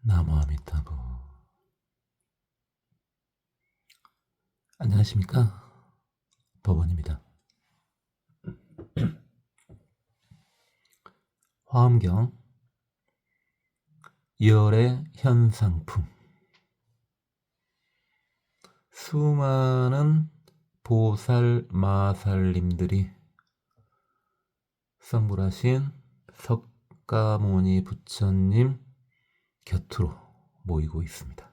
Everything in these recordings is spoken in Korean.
나무아미타부. 안녕하십니까, 법원입니다. 화엄경 2월의 현상품. 수많은 보살 마살님들이 성불하신 석가모니 부처님 곁으로 모이고 있습니다.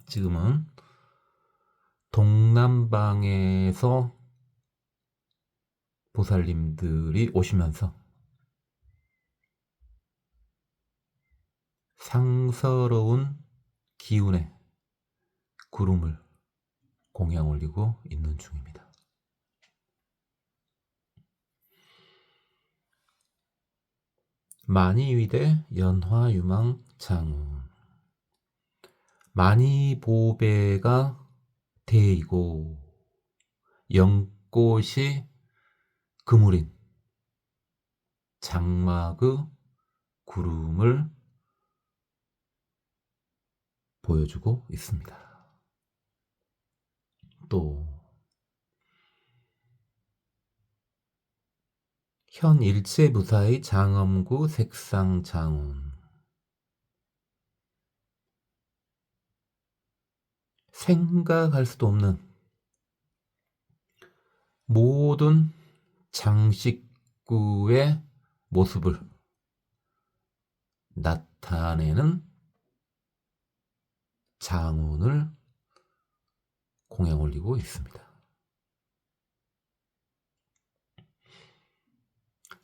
지금은 동남방에서 보살님들이 오시면서 상서로운 기운의 구름을 공양 올리고 있는 중입니다. 만이위대 연화유망 장운. 만이보배가 대이고 연꽃이 그물인 장막의 구름을 보여주고 있습니다. 또 현 일체무사의 장엄구 색상장운. 생각할 수도 없는 모든 장식구의 모습을 나타내는 장운을 공양 올리고 있습니다.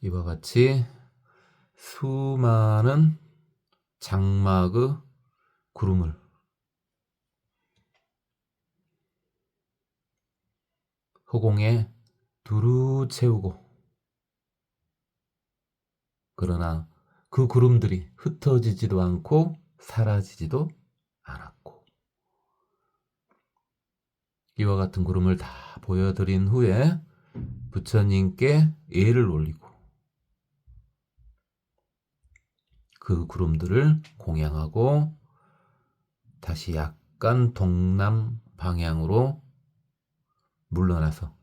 이와 같이 수많은 장막의 구름을 허공에 두루 채우고, 그러나 그 구름들이 흩어지지도 않고 사라지지도 않았고, 이와 같은 구름을 다 보여드린 후에 부처님께 예를 올리고 그 구름들을 공양하고 다시 약간 동남 방향으로 물러나서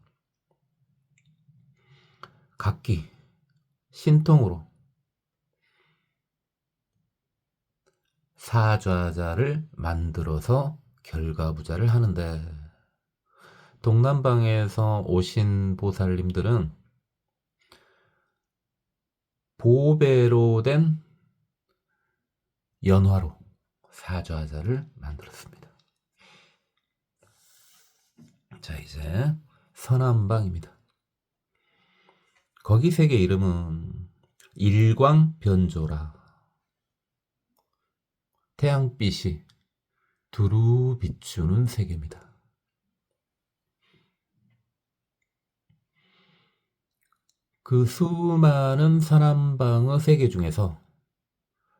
각기 신통으로 사좌자를 만들어서 결과부자를 하는데, 동남방에서 오신 보살님들은 보배로 된 연화로 사좌자를 만들었습니다. 자, 이제 서남방입니다. 거기 세계 이름은 일광변조라. 태양빛이 두루 비추는 세계입니다. 그 수많은 서남방의 세계 중에서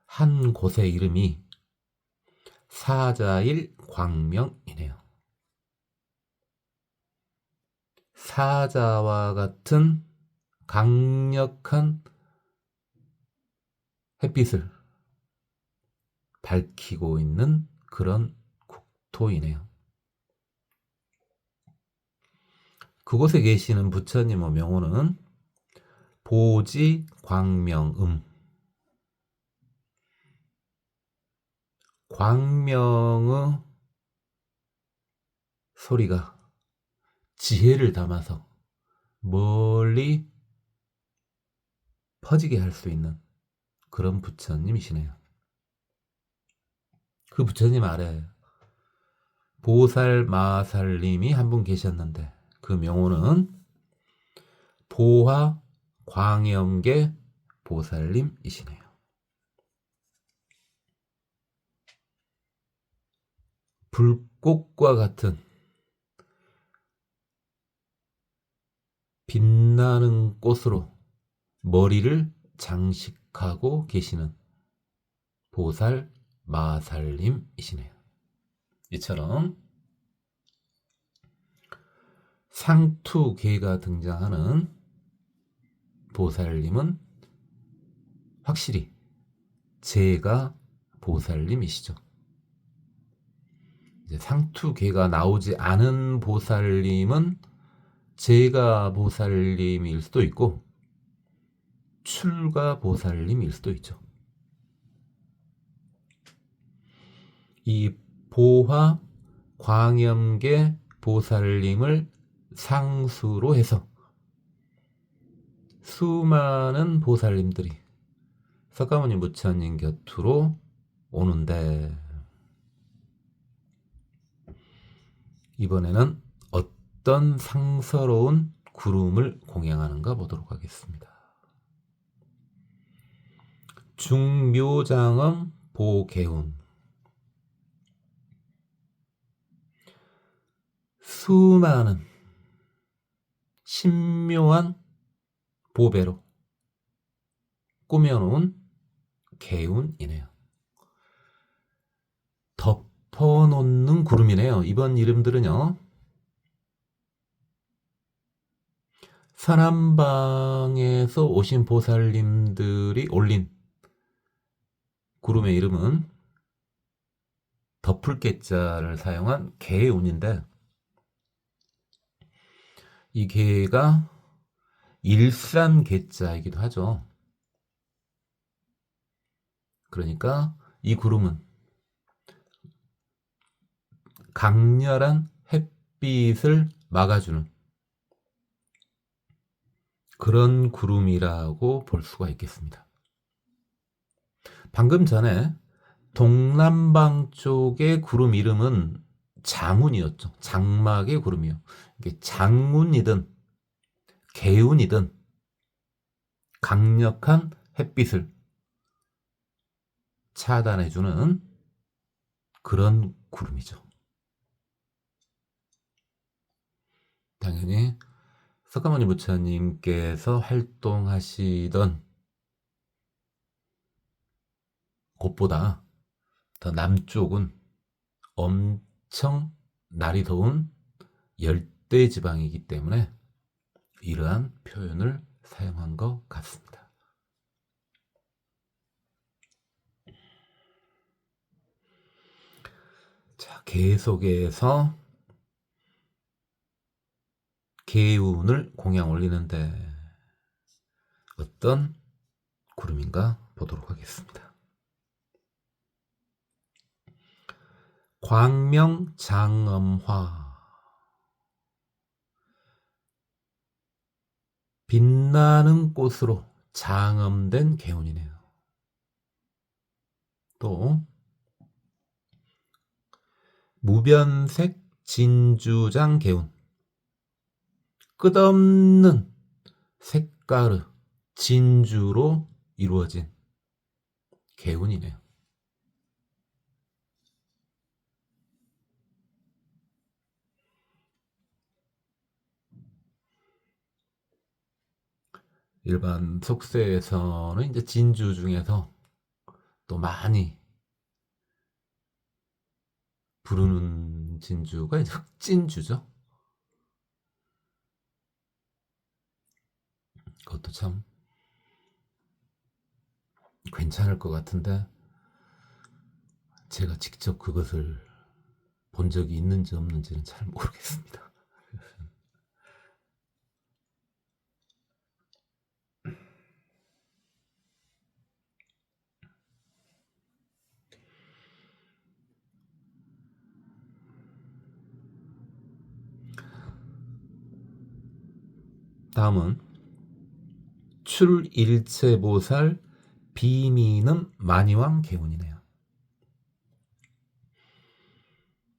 한 곳의 이름이 사자일 광명이네요. 사자와 같은 강력한 햇빛을 밝히고 있는 그런 국토이네요. 그곳에 계시는 부처님의 명호는 보지광명음. 광명의 소리가 지혜를 담아서 멀리 퍼지게 할 수 있는 그런 부처님이시네요. 그 부처님 아래 보살 마살님이 한 분 계셨는데, 그 명호는 보화 광염계 보살님이시네요. 불꽃과 같은 빛나는 꽃으로 머리를 장식하고 계시는 보살 마살님이시네요. 이처럼 상투계가 등장하는 보살님은 확실히 제가 보살님이시죠. 이제 상투계가 나오지 않은 보살님은 제가 보살님일 수도 있고 출가 보살님일 수도 있죠. 이 보화 광염계 보살님을 상수로 해서 수많은 보살님들이 석가모니 부처님 곁으로 오는데, 이번에는 어떤 상서로운 구름을 공양하는가 보도록 하겠습니다. 중묘장엄 보개운. 수많은 신묘한 보배로 꾸며놓은 개운이네요. 덮어놓는 구름이네요. 이번 이름들은요, 사람방에서 오신 보살님들이 올린 구름의 이름은 덮을 개자를 사용한 개운인데, 이 개가 일산 개자이기도 하죠. 그러니까 이 구름은 강렬한 햇빛을 막아주는 그런 구름이라고 볼 수가 있겠습니다. 방금 전에 동남방 쪽의 구름 이름은 장운이었죠. 장막의 구름이요. 이게 장운이든 개운이든 강력한 햇빛을 차단해주는 그런 구름이죠. 당연히 석가모니 부처님께서 활동하시던 곳보다 더 남쪽은 엄청 날이 더운 열대 지방이기 때문에 이러한 표현을 사용한 것 같습니다. 자, 계속해서 개운을 공양 올리는데 어떤 구름인가 보도록 하겠습니다. 광명장엄화. 빛나는 꽃으로 장엄된 개운이네요. 또 무변색 진주장 개운. 끝없는 색깔의 진주로 이루어진 개운이네요. 일반 속세에서는 이제 진주 중에서 또 많이 부르는 진주가 이제 흑진주죠. 그것도 참 괜찮을 것 같은데 제가 직접 그것을 본 적이 있는지 없는지는 잘 모르겠습니다. 다음은 출일체보살 비미는 만이왕 개운이네요.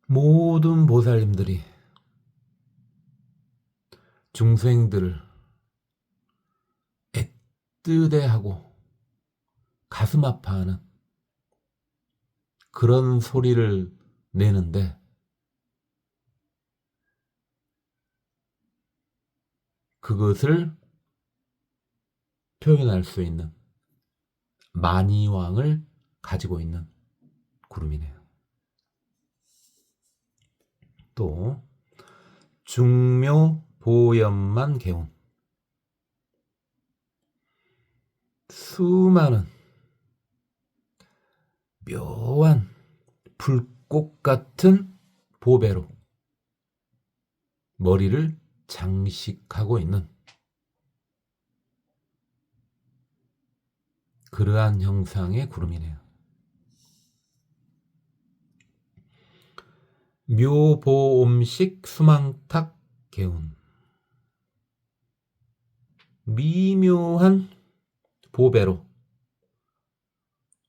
모든 보살님들이 중생들을 애뜨대하고 가슴 아파하는 그런 소리를 내는데, 그것을 표현할 수 있는 만이왕을 가지고 있는 구름이네요. 또 중묘보염만 개운. 수많은 묘한 불꽃 같은 보배로 머리를 장식하고 있는 그러한 형상의 구름이네요. 묘보옴식 수망탁 개운. 미묘한 보배로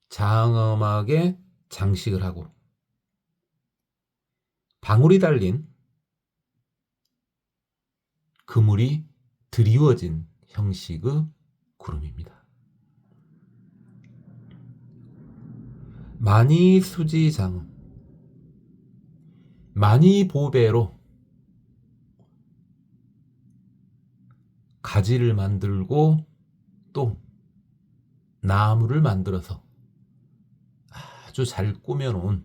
장엄하게 장식을 하고 방울이 달린 그물이 드리워진 형식의 구름입니다. 만이수지장음. 만이보배로 가지를 만들고 또 나무를 만들어서 아주 잘 꾸며놓은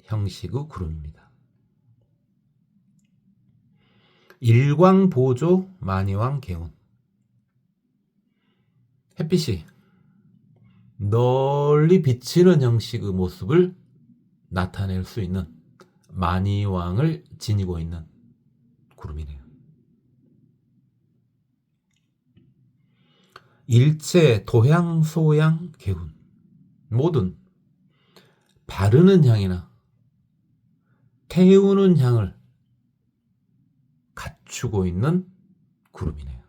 형식의 구름입니다. 일광보조 만이왕 개운. 햇빛이 널리 비치는 형식의 모습을 나타낼 수 있는 만이왕을 지니고 있는 구름이네요. 일체 도향 소향 개운. 모든 바르는 향이나 태우는 향을 갖추고 있는 구름이네요.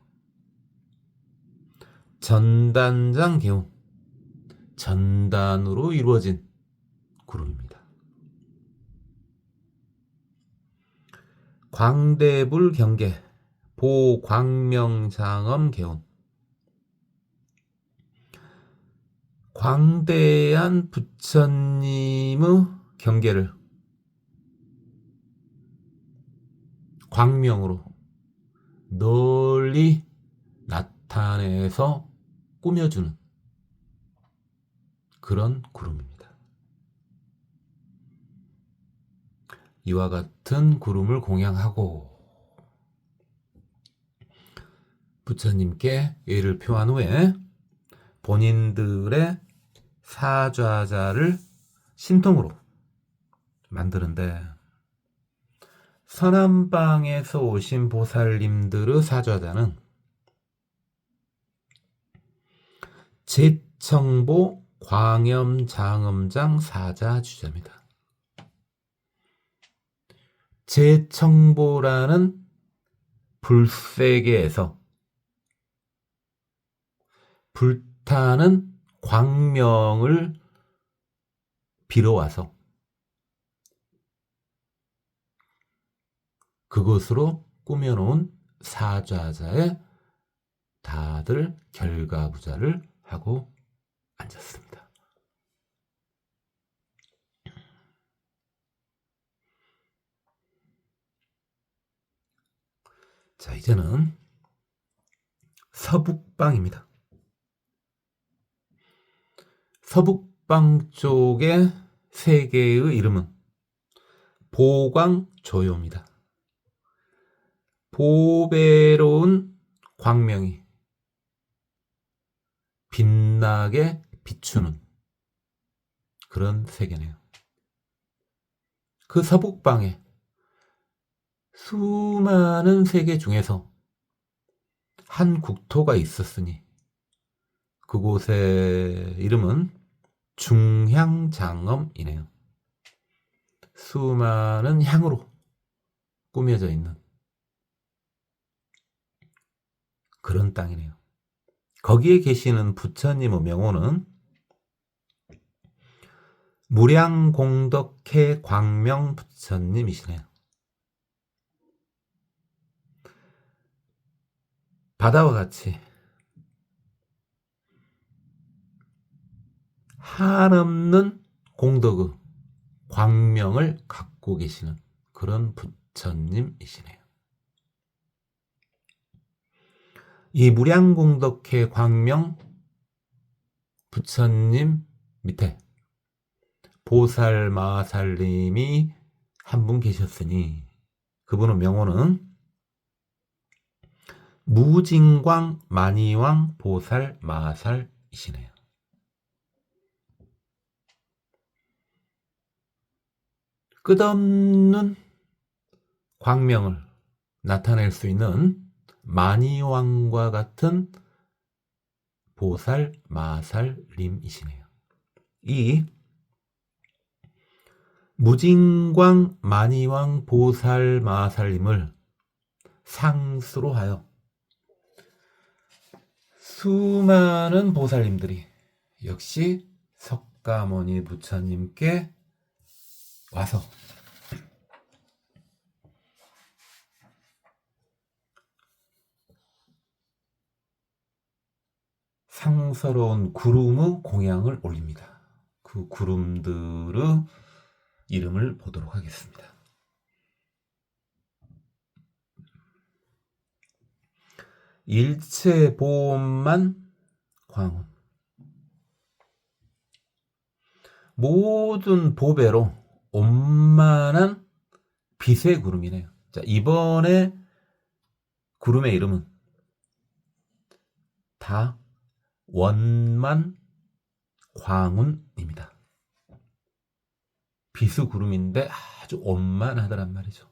전단장 개운. 전단으로 이루어진 구름입니다. 광대불 경계 보광명장엄 개운. 광대한 부처님의 경계를 광명으로 널리 나타내서 꾸며주는 그런 구름입니다. 이와 같은 구름을 공양하고 부처님께 예를 표한 후에 본인들의 사좌자를 신통으로 만드는데, 서남방에서 오신 보살님들의 사좌자는 제청보 광염장엄장 사자주자입니다. 제청보라는 불세계에서 불타는 광명을 빌어와서 그것으로 꾸며놓은 사좌자에 다들 결가부자를 하고 앉았습니다. 자, 이제는 서북방입니다. 서북방 쪽의 세 개의 이름은 보광조요입니다. 보배로운 광명이 빛나게 비추는 그런 세계네요. 그 서북방에 수많은 세계 중에서 한 국토가 있었으니 그곳의 이름은 중향장엄이네요. 수많은 향으로 꾸며져 있는 그런 땅이네요. 거기에 계시는 부처님의 명호는 무량공덕해 광명 부처님이시네요. 바다와 같이 한없는 공덕의 광명을 갖고 계시는 그런 부처님이시네요. 이 무량공덕해 광명 부처님 밑에 보살마살님이 한 분 계셨으니 그분의 명호는 무진광 만이왕 보살마살이시네요. 끝없는 광명을 나타낼 수 있는 만이왕과 같은 보살 마살림이시네요. 이 무진광 만이왕 보살 마살림을 상수로 하여 수많은 보살님들이 역시 석가모니 부처님께 와서 상서로운 구름의 공양을 올립니다. 그 구름들의 이름을 보도록 하겠습니다. 일체보만 광운. 모든 보배로 온만한 빛의 구름이네요. 자, 이번에 구름의 이름은 다 원만 광운입니다. 빛의 구름인데 아주 온만하더란 말이죠.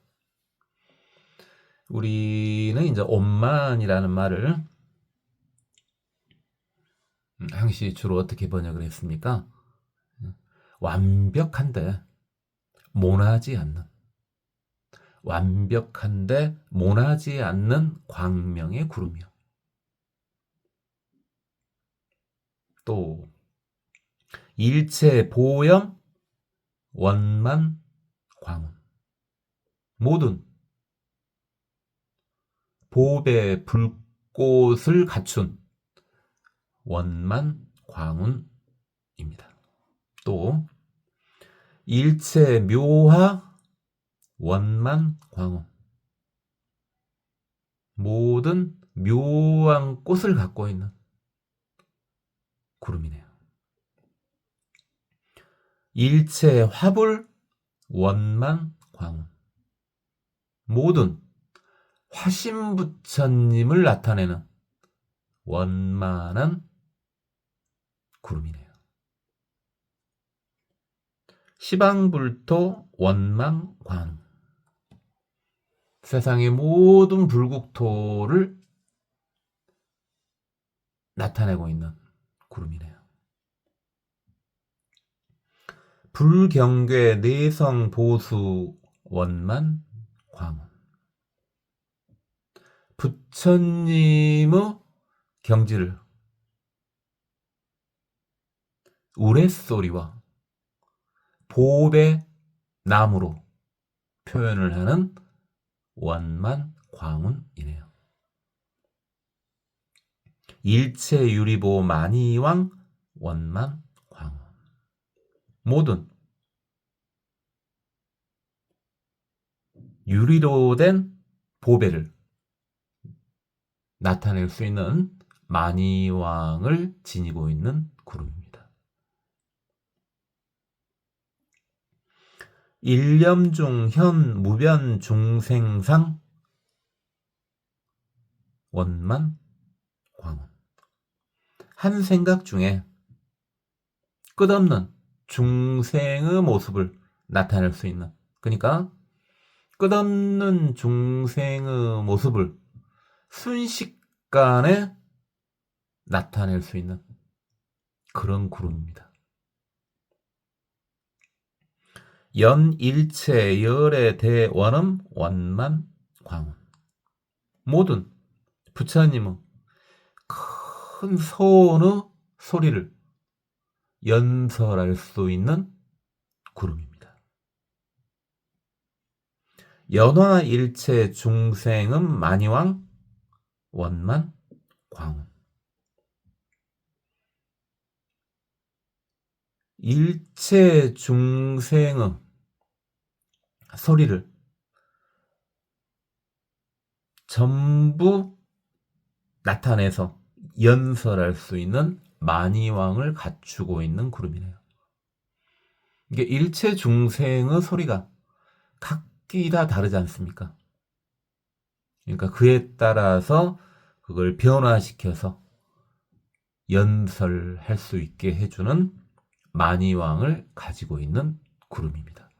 우리는 이제 온만이라는 말을 항시 주로 어떻게 번역을 했습니까? 완벽한데 모나지 않는, 완벽한데 모나지 않는 광명의 구름이요. 또 일체 보염 원만 광운. 모든 보배 불꽃을 갖춘 원만 광운입니다. 또 일체 묘하 원만 광운. 모든 묘한 꽃을 갖고 있는 구름이네요. 일체 화불 원만 광운. 모든 화신부처님을 나타내는 원만한 구름이네요. 시방불토 원만 광운. 세상의 모든 불국토를 나타내고 있는 구름이네요. 불경괴 내성 보수 원만 광운. 부처님의 경지를 우레소리와 보배 나무로 표현을 하는 원만 광운이네요. 일체 유리보 만이왕 원만 광운. 모든 유리로 된 보배를 나타낼 수 있는 만이왕을 지니고 있는 구름입니다. 일념중 현 무변 중생상 원만 광운. 한 생각 중에 끝없는 중생의 모습을 나타낼 수 있는, 그러니까 끝없는 중생의 모습을 순식간에 나타낼 수 있는 그런 구름입니다. 연일체 열의 대원음 원만 광운. 모든 부처님은 큰 소원의 소리를 연설할 수 있는 구름입니다. 연화일체 중생은 만이왕 원만 광운. 일체 중생의 소리를 전부 나타내서 연설할 수 있는 만이왕을 갖추고 있는 구름이네요. 이게 일체 중생의 소리가 각기 다 다르지 않습니까? 그러니까 그에 따라서 그걸 변화시켜서 연설할 수 있게 해주는 만이왕을 가지고 있는 구름입니다.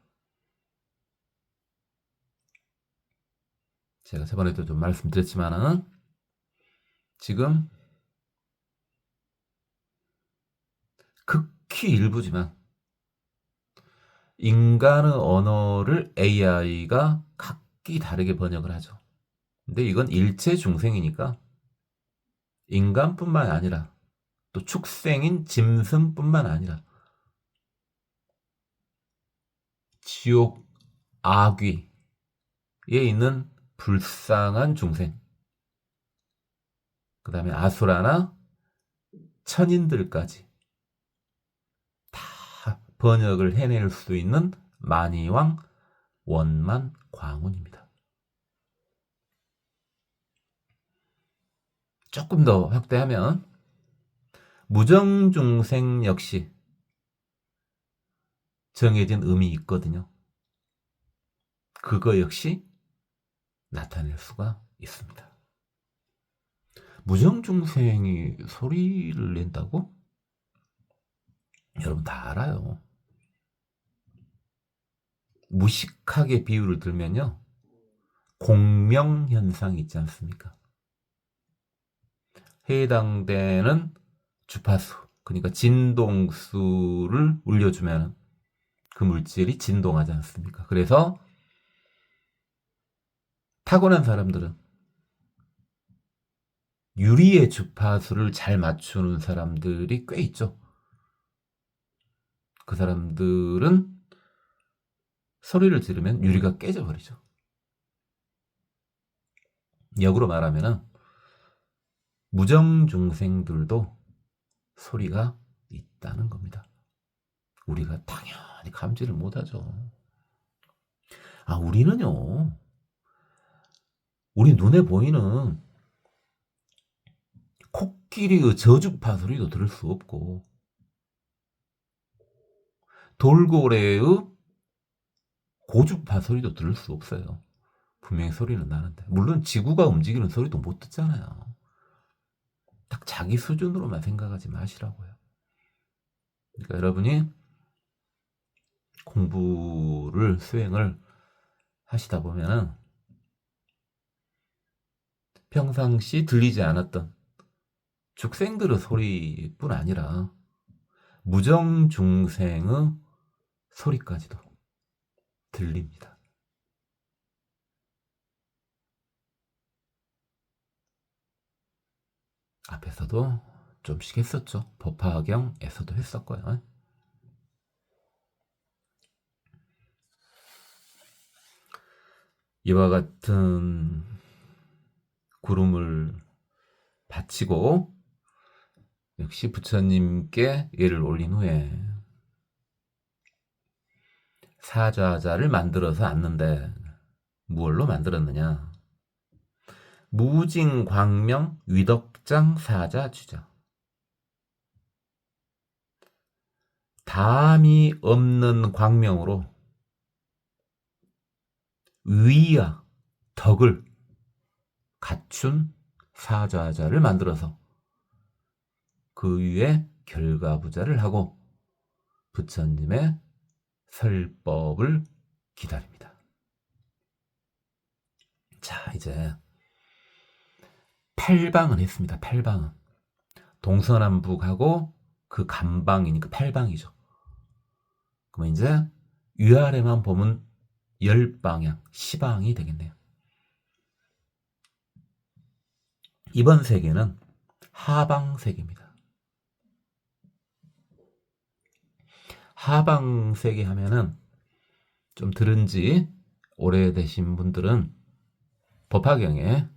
제가 저번에도 좀 말씀드렸지만은 지금 극히 일부지만 인간의 언어를 AI가 각기 다르게 번역을 하죠. 근데 이건 일체 중생이니까 인간뿐만 아니라 또 축생인 짐승뿐만 아니라 지옥 악귀에 있는 불쌍한 중생, 그 다음에 아수라나 천인들까지 다 번역을 해낼 수 있는 만이왕 원만 광운입니다. 조금 더 확대하면 무정중생 역시 정해진 의미 있거든요. 그거 역시 나타낼 수가 있습니다. 무정중생이 소리를 낸다고? 여러분 다 알아요. 무식하게 비유를 들면요, 공명현상이 있지 않습니까? 해당되는 주파수, 그러니까 진동수를 울려주면 그 물질이 진동하지 않습니까? 그래서 타고난 사람들은 유리의 주파수를 잘 맞추는 사람들이 꽤 있죠. 그 사람들은 소리를 지르면 유리가 깨져버리죠. 역으로 말하면 무정중생들도 소리가 있다는 겁니다. 우리가 당연히 감지를 못하죠. 우리는요, 우리 눈에 보이는 코끼리의 저주파 소리도 들을 수 없고 돌고래의 고주파 소리도 들을 수 없어요. 분명히 소리는 나는데, 물론 지구가 움직이는 소리도 못 듣잖아요. 딱 자기 수준으로만 생각하지 마시라고요. 그러니까 여러분이 공부를 수행을 하시다 보면은 평상시 들리지 않았던 죽생들의 소리뿐 아니라 무정중생의 소리까지도 들립니다. 앞에서도 좀씩 했었죠. 법화경에서도 했었고요. 이와 같은 구름을 바치고 역시 부처님께 예를 올린 후에 사좌자를 만들어서 앉는데 무얼로 만들었느냐? 무징광명 위덕장 사자 주자. 담이 없는 광명으로 위와 덕을 갖춘 사좌자를 만들어서 그 위에 결과부자를 하고 부처님의 설법을 기다립니다. 자, 이제 8방은 했습니다. 8방은 동서남북하고 그 간방이니까 8방이죠. 그러면 이제 위아래만 보면 10방향, 10방이 되겠네요. 이번 세계는 하방 세계입니다. 하방 세계 하면은 좀 들은 지 오래되신 분들은 법화경에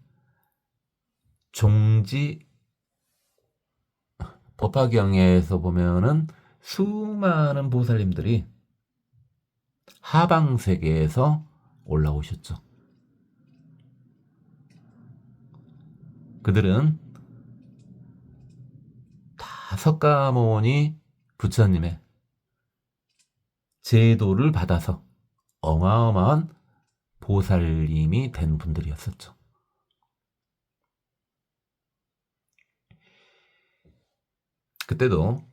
법화경에서 보면은 수많은 보살님들이 하방 세계에서 올라오셨죠. 그들은 다 석가모니 부처님의 제도를 받아서 어마어마한 보살님이 된 분들이었었죠. 그때도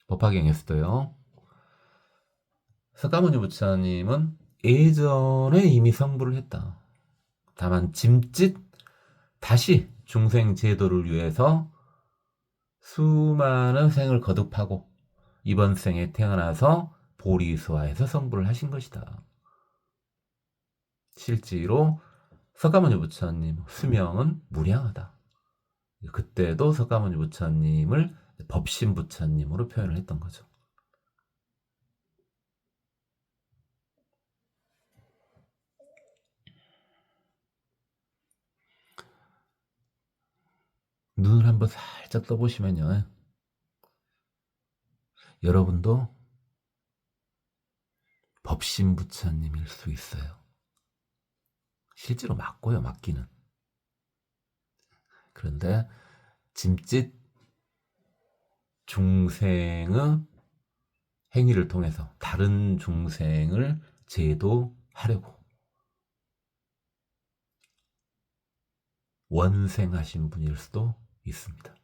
법화경에서도요, 석가모니 부처님은 예전에 이미 성불을 했다. 다만 짐짓 다시 중생 제도를 위해서 수많은 생을 거듭하고 이번 생에 태어나서 보리수화해서 성불을 하신 것이다. 실제로 석가모니 부처님 수명은 무량하다. 그때도 석가모니 부처님을 법신 부처님으로 표현을 했던 거죠. 눈을 한번 살짝 떠보시면요, 여러분도 법신 부처님일 수 있어요. 실제로 맞고요, 맞기는. 그런데 짐짓 중생의 행위를 통해서 다른 중생을 제도하려고 원생하신 분일 수도 있습니다.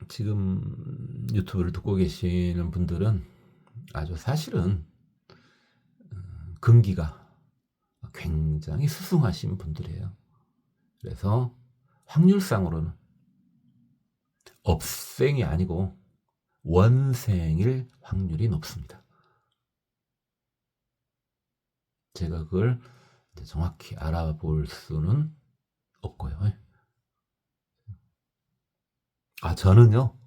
지금 유튜브를 듣고 계시는 분들은 아주 사실은 근기가 굉장히 수승하신 분들이에요. 그래서 확률상으로는 업생이 아니고 원생일 확률이 높습니다. 제가 그걸 정확히 알아볼 수는 없고요. 저는요.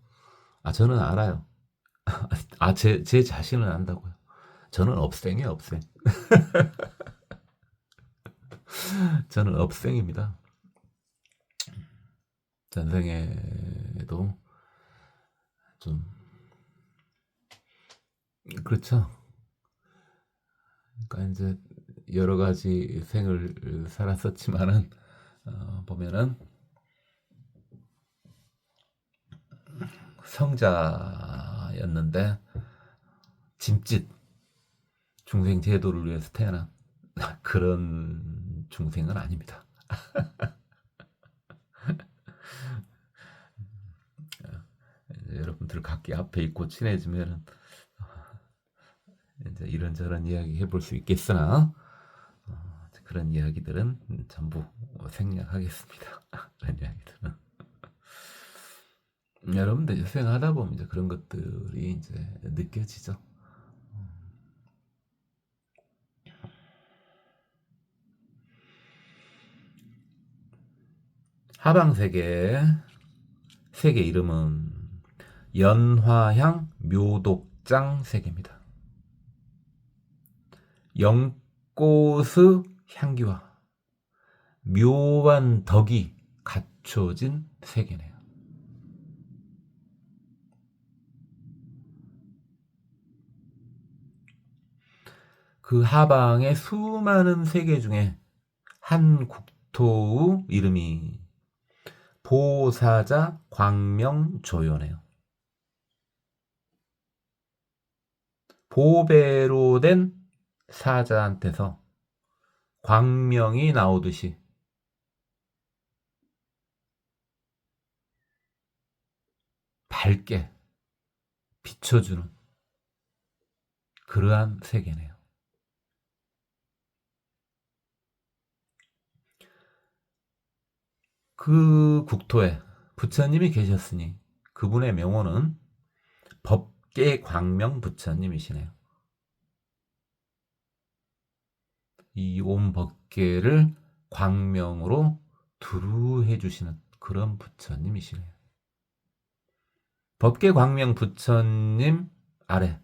저는 알아요. 제 자신을 안다고요. 저는 업생이에요, 업생. 저는 업생입니다. 전생에도 좀 그렇죠. 그러니까 이제 여러 가지 생을 살았었지만은 보면은 성자였는데 짐짓 중생 제도를 위해서 태어난 그런 중생은 아닙니다. 여러분들 각기 앞에 있고 친해지면은 이제 이런저런 이야기 해볼 수 있겠으나 그런 이야기들은 전부 생략하겠습니다. 그런 이야기들은 여러분들 수행하다 보면 이제 그런 것들이 이제 느껴지죠. 하방 세계 이름은 연화향 묘독장 세계입니다. 영꽃의 향기와 묘한 덕이 갖춰진 세계네요. 그 하방의 수많은 세계 중에 한 국토의 이름이 보사자 광명조요네요. 보배로 된 사자한테서 광명이 나오듯이 밝게 비춰주는 그러한 세계네요. 그 국토에 부처님이 계셨으니 그분의 명호는 법계광명 부처님이시네요. 이 온 법계를 광명으로 두루해 주시는 그런 부처님이시네요. 법계광명 부처님 아래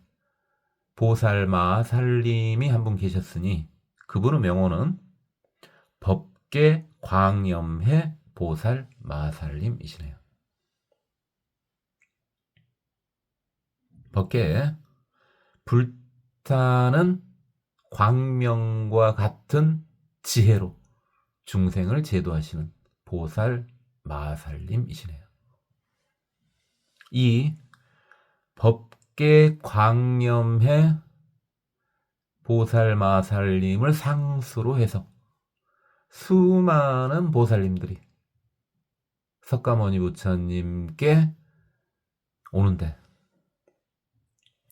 보살마살님이 한 분 계셨으니 그분의 명호는 법계광염해 보살마살님이시네요. 법계에 불타는 광명과 같은 지혜로 중생을 제도하시는 보살 마살님이시네요. 이 법계 광염해 보살 마살님을 상수로 해서 수많은 보살님들이 석가모니 부처님께 오는데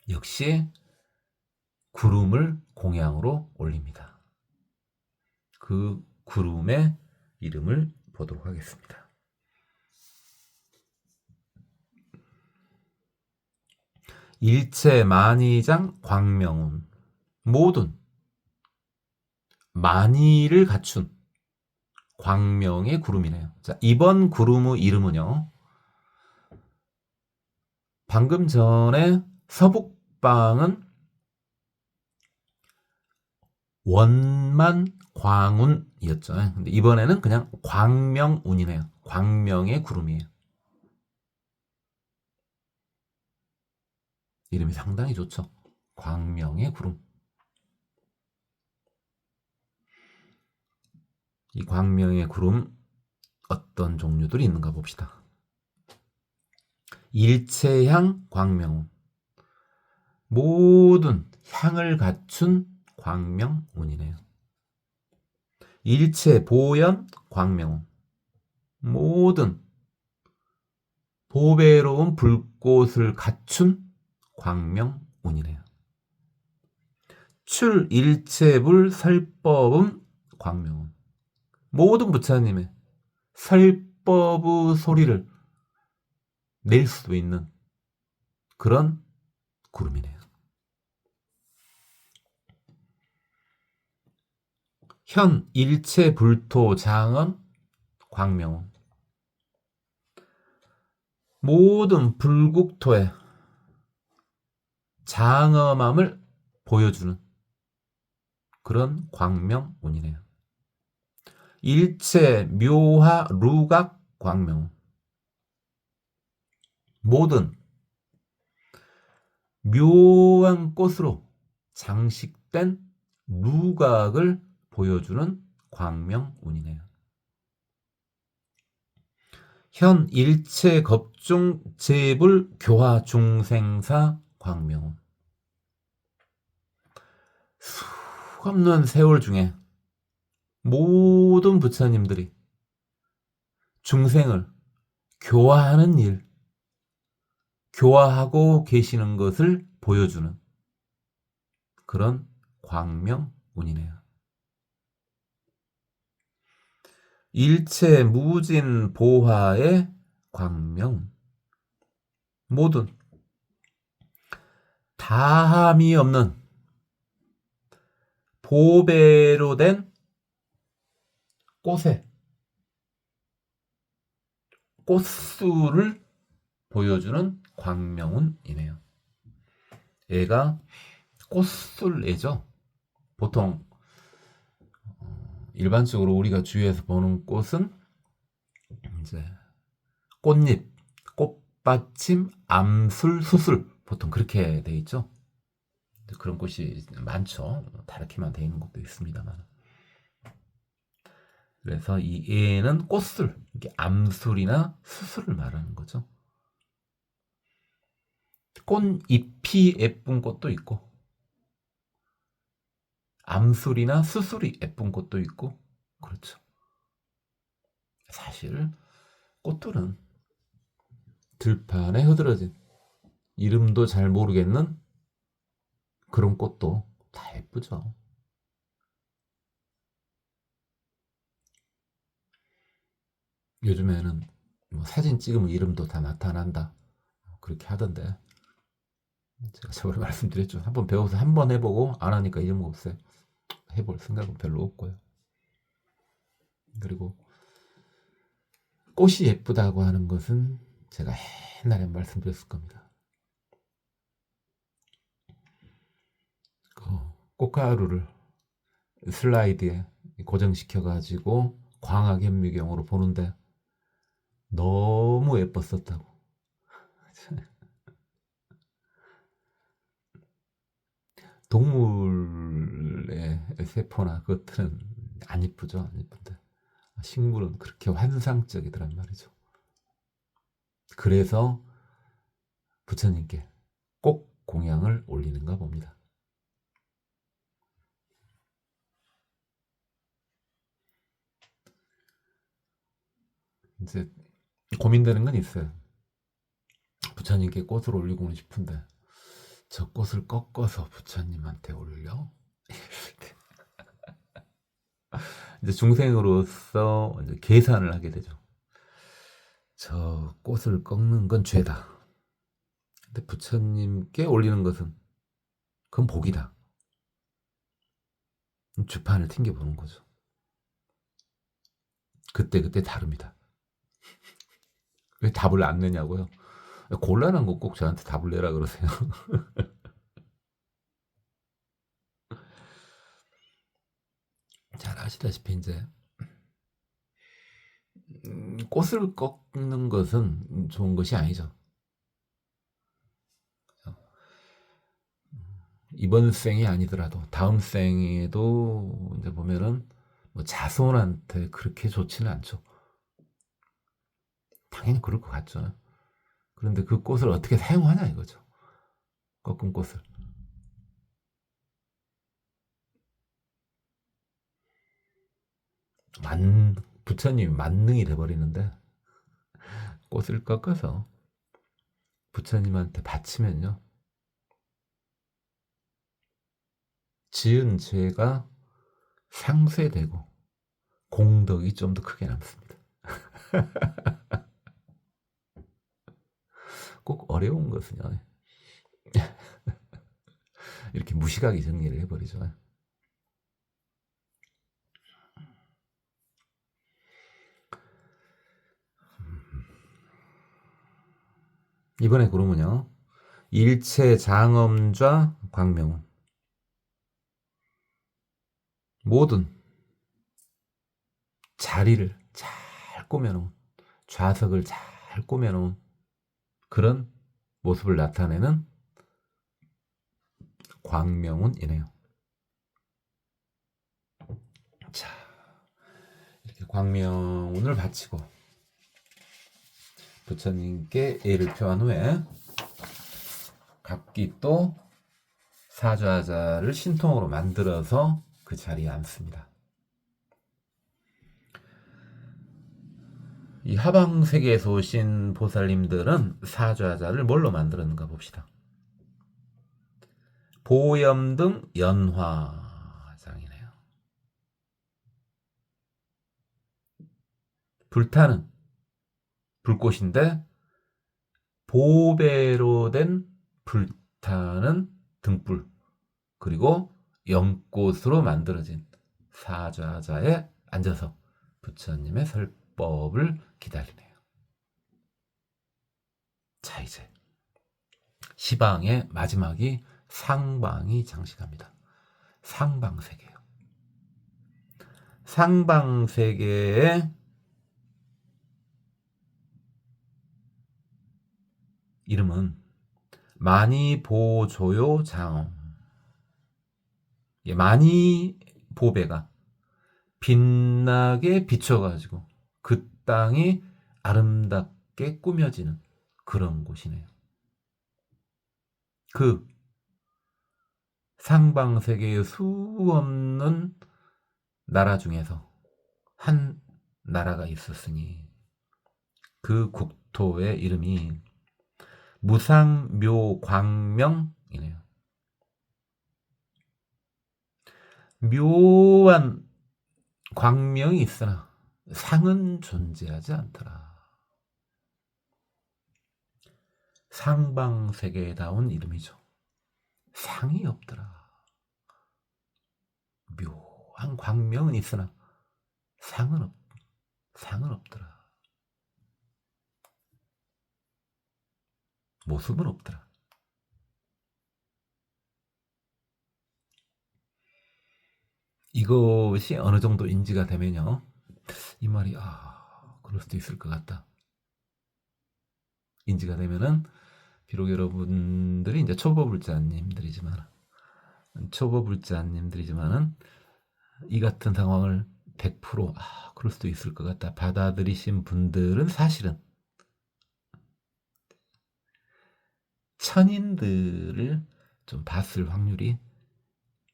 역시 구름을 공양으로 올립니다. 그 구름의 이름을 보도록 하겠습니다. 일체만이장 광명운. 모든 만이를 갖춘 광명의 구름이네요. 자, 이번 구름의 이름은요, 방금 전에 서북방은 원만광운이었죠. 근데 이번에는 그냥 광명운이네요. 광명의 구름이에요. 이름이 상당히 좋죠. 광명의 구름. 이 광명의 구름 어떤 종류들이 있는가 봅시다. 일체향 광명운. 모든 향을 갖춘 광명운이네요. 일체 보연 광명운. 모든 보배로운 불꽃을 갖춘 광명운이네요. 출 일체불 설법음 광명운. 모든 부처님의 설법의 소리를 낼 수도 있는 그런 구름이네요. 현 일체 불토 장언 광명운. 모든 불국토의 장엄함을 보여주는 그런 광명운이네요. 일체 묘화 루각 광명운. 모든 묘한 꽃으로 장식된 루각을 보여주는 광명운이네요. 현 일체 겁중 제불 교화 중생사 광명운. 수없는 세월 중에 모든 부처님들이 중생을 교화하는 일, 교화하고 계시는 것을 보여주는 그런 광명운이네요. 일체 무진 보화의 광명. 모든 다함이 없는 보배로 된 꽃의 꽃수를 보여주는 광명운이네요. 얘가 꽃술애죠. 보통 일반적으로 우리가 주위에서 보는 꽃은 이제 꽃잎, 꽃받침, 암술, 수술 보통 그렇게 돼 있죠. 그런 꽃이 많죠. 다르게만 돼 있는 것도 있습니다만. 그래서 이 얘는 꽃술, 이게 암술이나 수술을 말하는 거죠. 꽃잎이 예쁜 꽃도 있고, 암술이나 수술이 예쁜 꽃도 있고, 그렇죠. 사실 꽃들은 들판에 흐드러진 이름도 잘 모르겠는 그런 꽃도 다 예쁘죠. 요즘에는 뭐 사진 찍으면 이름도 다 나타난다 그렇게 하던데, 제가 저번에 말씀드렸죠. 한번 배워서 한번 해보고 안 하니까 이름 없어요. 해볼 생각은 별로 없고요. 그리고 꽃이 예쁘다고 하는 것은 제가 옛날에 말씀드렸을 겁니다. 그 꽃가루를 슬라이드에 고정시켜가지고 광학현미경으로 보는데 너무 예뻤었다고. 동물의 세포나 그것들은 안 이쁘죠. 안 이쁜데 식물은 그렇게 환상적이더란 말이죠. 그래서 부처님께 꼭 공양을 올리는가 봅니다. 이제 고민되는 건 있어요. 부처님께 꽃을 올리고는 싶은데 저 꽃을 꺾어서 부처님한테 올려? 이제 중생으로서 이제 계산을 하게 되죠. 저 꽃을 꺾는 건 죄다. 근데 부처님께 올리는 것은 그건 복이다. 주판을 튕겨보는 거죠. 그때 다릅니다. 왜 답을 안 내냐고요? 곤란한 거 꼭 저한테 답을 내라 그러세요. 잘 아시다시피 이제 꽃을 꺾는 것은 좋은 것이 아니죠. 이번 생이 아니더라도 다음 생에도 이제 보면은 뭐 자손한테 그렇게 좋지는 않죠. 당연히 그럴 것 같죠. 그런데 그 꽃을 어떻게 사용하냐 이거죠. 꺾은 꽃을. 부처님이 만능이 돼버리는데 꽃을 꺾어서 부처님한테 바치면요. 지은 죄가 상쇄되고 공덕이 좀 더 크게 남습니다. 꼭 어려운 것은요. 이렇게 무식하게 정리를 해버리죠. 이번에 그러면요. 일체 장엄좌 광명은 모든 자리를 잘 꾸며놓은 좌석을 잘 꾸며놓은 그런 모습을 나타내는 광명운이네요. 자, 이렇게 광명운을 바치고 부처님께 예를 표한 후에 각기 또 사좌자를 신통으로 만들어서 그 자리에 앉습니다. 이 하방 세계에서 오신 보살님들은 사좌자를 뭘로 만들었는가 봅시다. 보염등 연화장이네요. 불타는 불꽃인데 보배로 된 불타는 등불 그리고 연꽃으로 만들어진 사좌자에 앉아서 부처님의 설법을 기다리네요. 자, 이제 시방의 마지막이 상방이 장식합니다. 상방세계요. 상방세계의 이름은 마니보조요 장엄. 마니 보배가 빛나게 비춰가지고 그 땅이 아름답게 꾸며지는 그런 곳이네요. 그 상방세계의 수없는 나라 중에서 한 나라가 있었으니 그 국토의 이름이 무상묘광명이네요. 묘한 광명이 있으나 상은 존재하지 않더라. 상방세계다운 이름이죠. 상이 없더라. 묘한 광명은 있으나 상은 없더라. 모습은 없더라. 이것이 어느 정도 인지가 되면요. 이 말이 그럴 수도 있을 것 같다. 인지가 되면은 비록 여러분들이 이제 초보불자님들이지만은 이 같은 상황을 100% 그럴 수도 있을 것 같다 받아들이신 분들은 사실은 천인들을 좀 봤을 확률이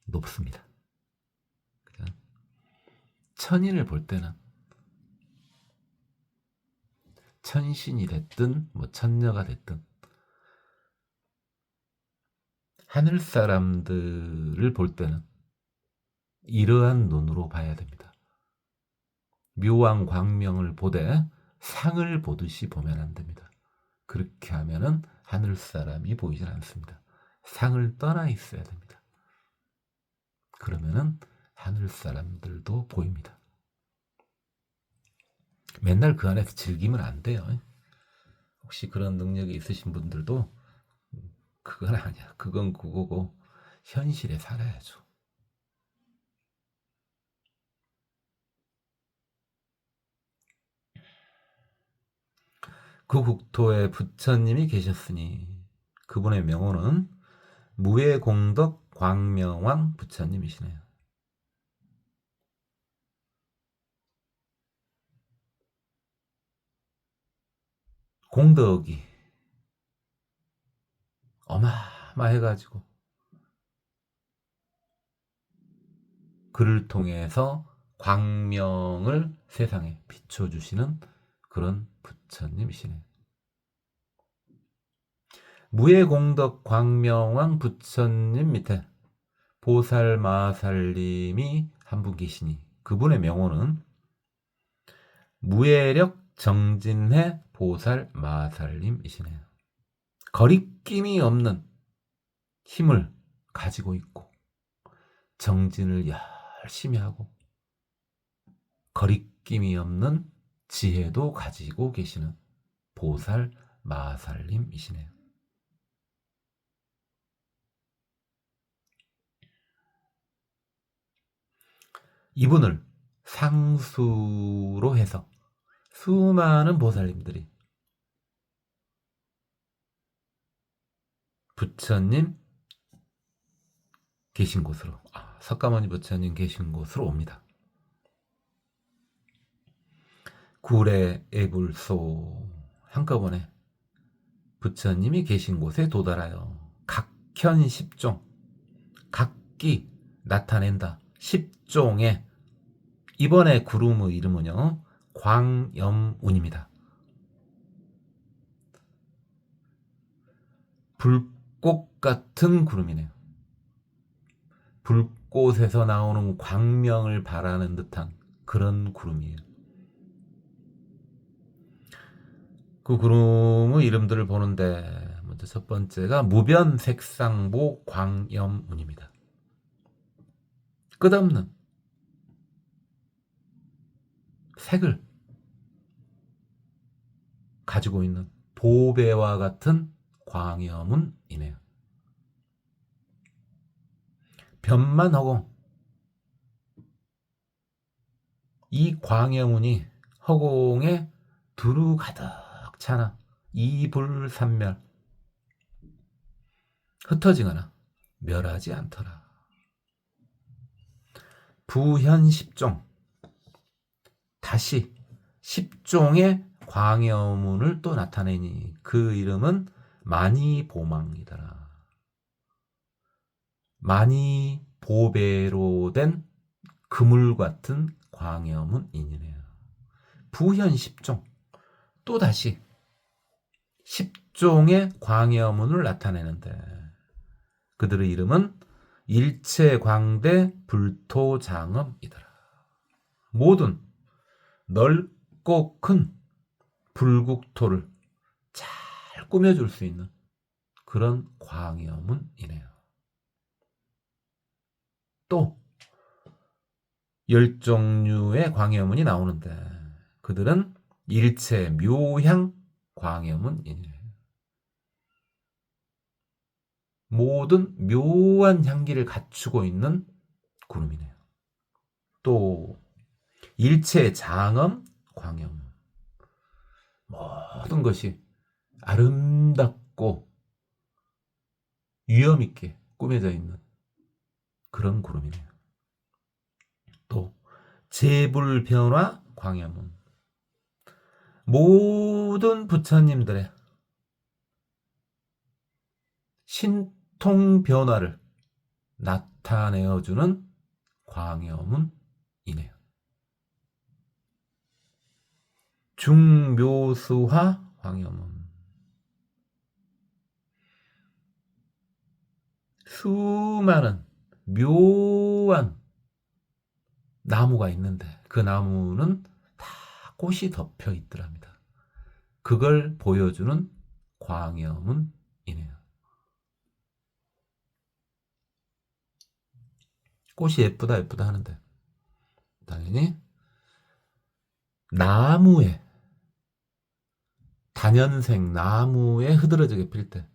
높습니다. 그죠? 천인을 볼 때는 천신이 됐든 뭐 천녀가 됐든 하늘 사람들을 볼 때는 이러한 눈으로 봐야 됩니다. 묘한 광명을 보되 상을 보듯이 보면 안 됩니다. 그렇게 하면은 하늘 사람이 보이질 않습니다. 상을 떠나 있어야 됩니다. 그러면은 하늘 사람들도 보입니다. 맨날 그 안에서 즐기면 안 돼요. 혹시 그런 능력이 있으신 분들도 그건 아니야. 그건 그거고 현실에 살아야죠. 그 국토에 부처님이 계셨으니 그분의 명호는 무해공덕 광명왕 부처님이시네요. 공덕이 어마어마해가지고 그를 통해서 광명을 세상에 비춰주시는 그런 부처님이시네요. 무해공덕 광명왕 부처님 밑에 보살마살님이 한 분 계시니 그분의 명호는 무해력 정진해 보살마살님이시네요. 거리낌이 없는 힘을 가지고 있고 정진을 열심히 하고 거리낌이 없는 지혜도 가지고 계시는 보살마살님이시네요. 이분을 상수로 해서 수많은 보살님들이 부처님 계신 곳으로 석가모니 부처님 계신 곳으로 옵니다. 구례 애불소 한꺼번에 부처님이 계신 곳에 도달하여 각현 10종 각기 나타낸다. 10종의 이번에 구름의 이름은요 광염운입니다. 불꽃 같은 구름이네요. 불꽃에서 나오는 광명을 바라는 듯한 그런 구름이에요. 그 구름의 이름들을 보는데 먼저 첫 번째가 무변색상보 광염운입니다. 끝없는 색을 가지고 있는 보배와 같은 광염운이네요. 변만 허공. 이 광염운이 허공에 두루 가득 차나 이불산멸 흩어지거나 멸하지 않더라. 부현 10종 다시 10종의 광염운을 또 나타내니 그 이름은 만이보망이더라. 많이 보배로 된 그물 같은 광염운이네요. 부현 10종 또다시 10종의 광염운을 나타내는데 그들의 이름은 일체광대 불토장엄이더라. 모든 넓고 큰 불국토를 잘 꾸며줄 수 있는 그런 광염운이네요. 또 10종류의 광염운이 나오는데 그들은 일체 묘향 광염운이네요. 모든 묘한 향기를 갖추고 있는 구름이네요. 또 일체 장엄 광염운 모든 것이 아름답고 위엄있게 꾸며져 있는 그런 구름이네요. 또 재불변화 광염운 모든 부처님들의 신통변화를 나타내어주는 광염운이네요. 중묘수화 광염운 수많은 묘한 나무가 있는데 그 나무는 다 꽃이 덮여 있더랍니다. 그걸 보여주는 광염은이네요. 꽃이 예쁘다 하는데 당연히 나무에 단연생 나무에 흐드러지게 필 때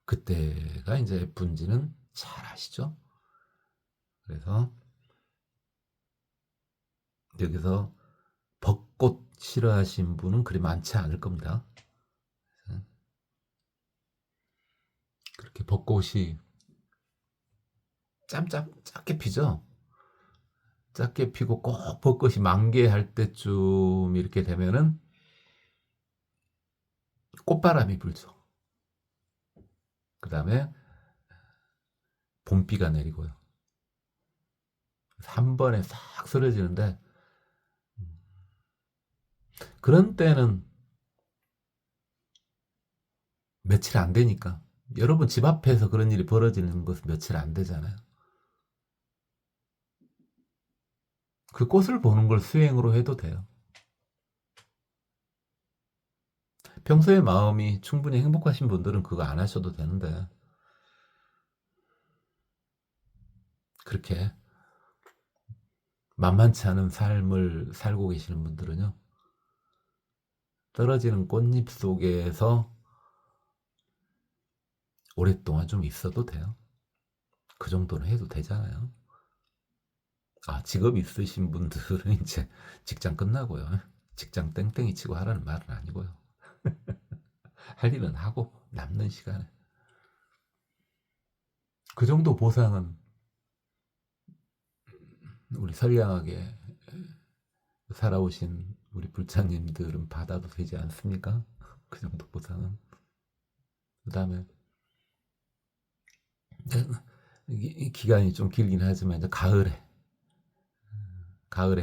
그때가 이제 예쁜지는 잘 아시죠? 그래서 여기서 벚꽃 싫어하신 분은 그리 많지 않을 겁니다. 그렇게 벚꽃이 작게 피죠. 작게 피고 꼭 벚꽃이 만개할 때쯤 이렇게 되면은 꽃바람이 불죠. 그 다음에 봄비가 내리고요. 한 번에 싹 쓰러지는데 그런 때는 며칠 안 되니까 여러분 집 앞에서 그런 일이 벌어지는 것은 며칠 안 되잖아요. 그 꽃을 보는 걸 수행으로 해도 돼요. 평소에 마음이 충분히 행복하신 분들은 그거 안 하셔도 되는데 그렇게 만만치 않은 삶을 살고 계시는 분들은요, 떨어지는 꽃잎 속에서 오랫동안 좀 있어도 돼요. 그 정도는 해도 되잖아요. 직업 있으신 분들은 이제 직장 끝나고요, 직장 땡땡이 치고 하라는 말은 아니고요. 할 일은 하고 남는 시간에 그 정도 보상은 우리 선량하게 살아오신 우리 불자님들은 받아도 되지 않습니까? 그 정도 보상은. 그 다음에 기간이 좀 길긴 하지만 이제 가을에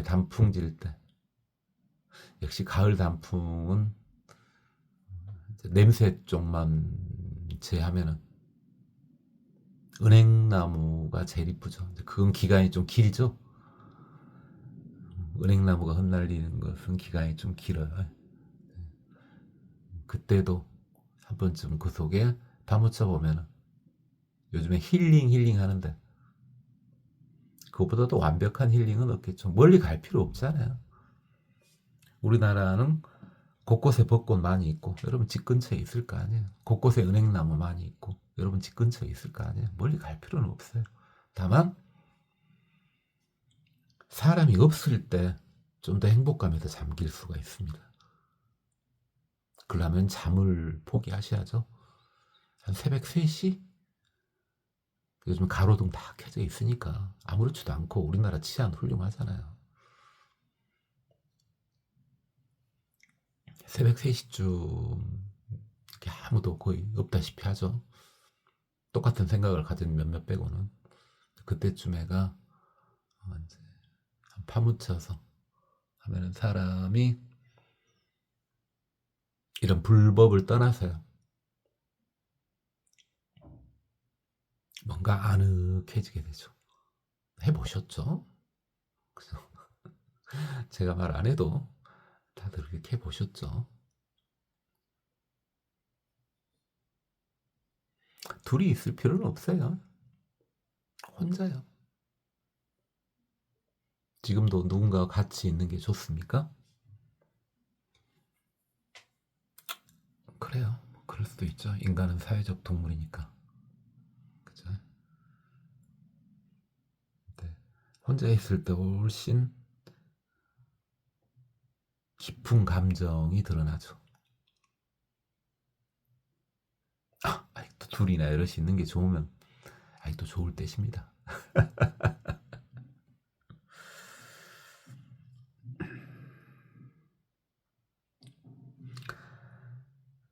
단풍 질 때, 역시 가을 단풍은 냄새 쪽만 제하면은 은행나무가 제일 이쁘죠. 그건 기간이 좀 길죠. 은행나무가 흩날리는 것은 기간이 좀 길어요. 그때도 한 번쯤 그 속에 파묻혀 보면은, 요즘에 힐링 하는데 그것보다도 완벽한 힐링은 없겠죠. 멀리 갈 필요 없잖아요. 우리나라는 곳곳에 벚꽃 많이 있고 여러분 집 근처에 있을 거 아니에요. 곳곳에 은행나무 많이 있고 여러분 집 근처에 있을 거 아니에요. 멀리 갈 필요는 없어요. 다만 사람이 없을 때 좀 더 행복감에서 잠길 수가 있습니다. 그러려면 잠을 포기하셔야죠. 한 새벽 3시? 요즘 가로등 다 켜져 있으니까 아무렇지도 않고 우리나라 치안 훌륭하잖아요. 새벽 3시쯤 아무도 거의 없다시피 하죠. 똑같은 생각을 가진 몇몇 빼고는. 그때쯤에가 이제 파묻혀서 하면은 사람이 이런 불법을 떠나서요, 뭔가 아늑해지게 되죠. 해보셨죠? 그죠? 제가 말 안 해도 다들 이렇게 해보셨죠? 둘이 있을 필요는 없어요. 혼자요. 지금도 누군가와 같이 있는 게 좋습니까? 그래요. 그럴 수도 있죠. 인간은 사회적 동물이니까. 그죠? 네. 혼자 있을 때 훨씬 깊은 감정이 드러나죠. 아직도 둘이나 여럿이 있는 게 좋으면 아직도 좋을 때십니다.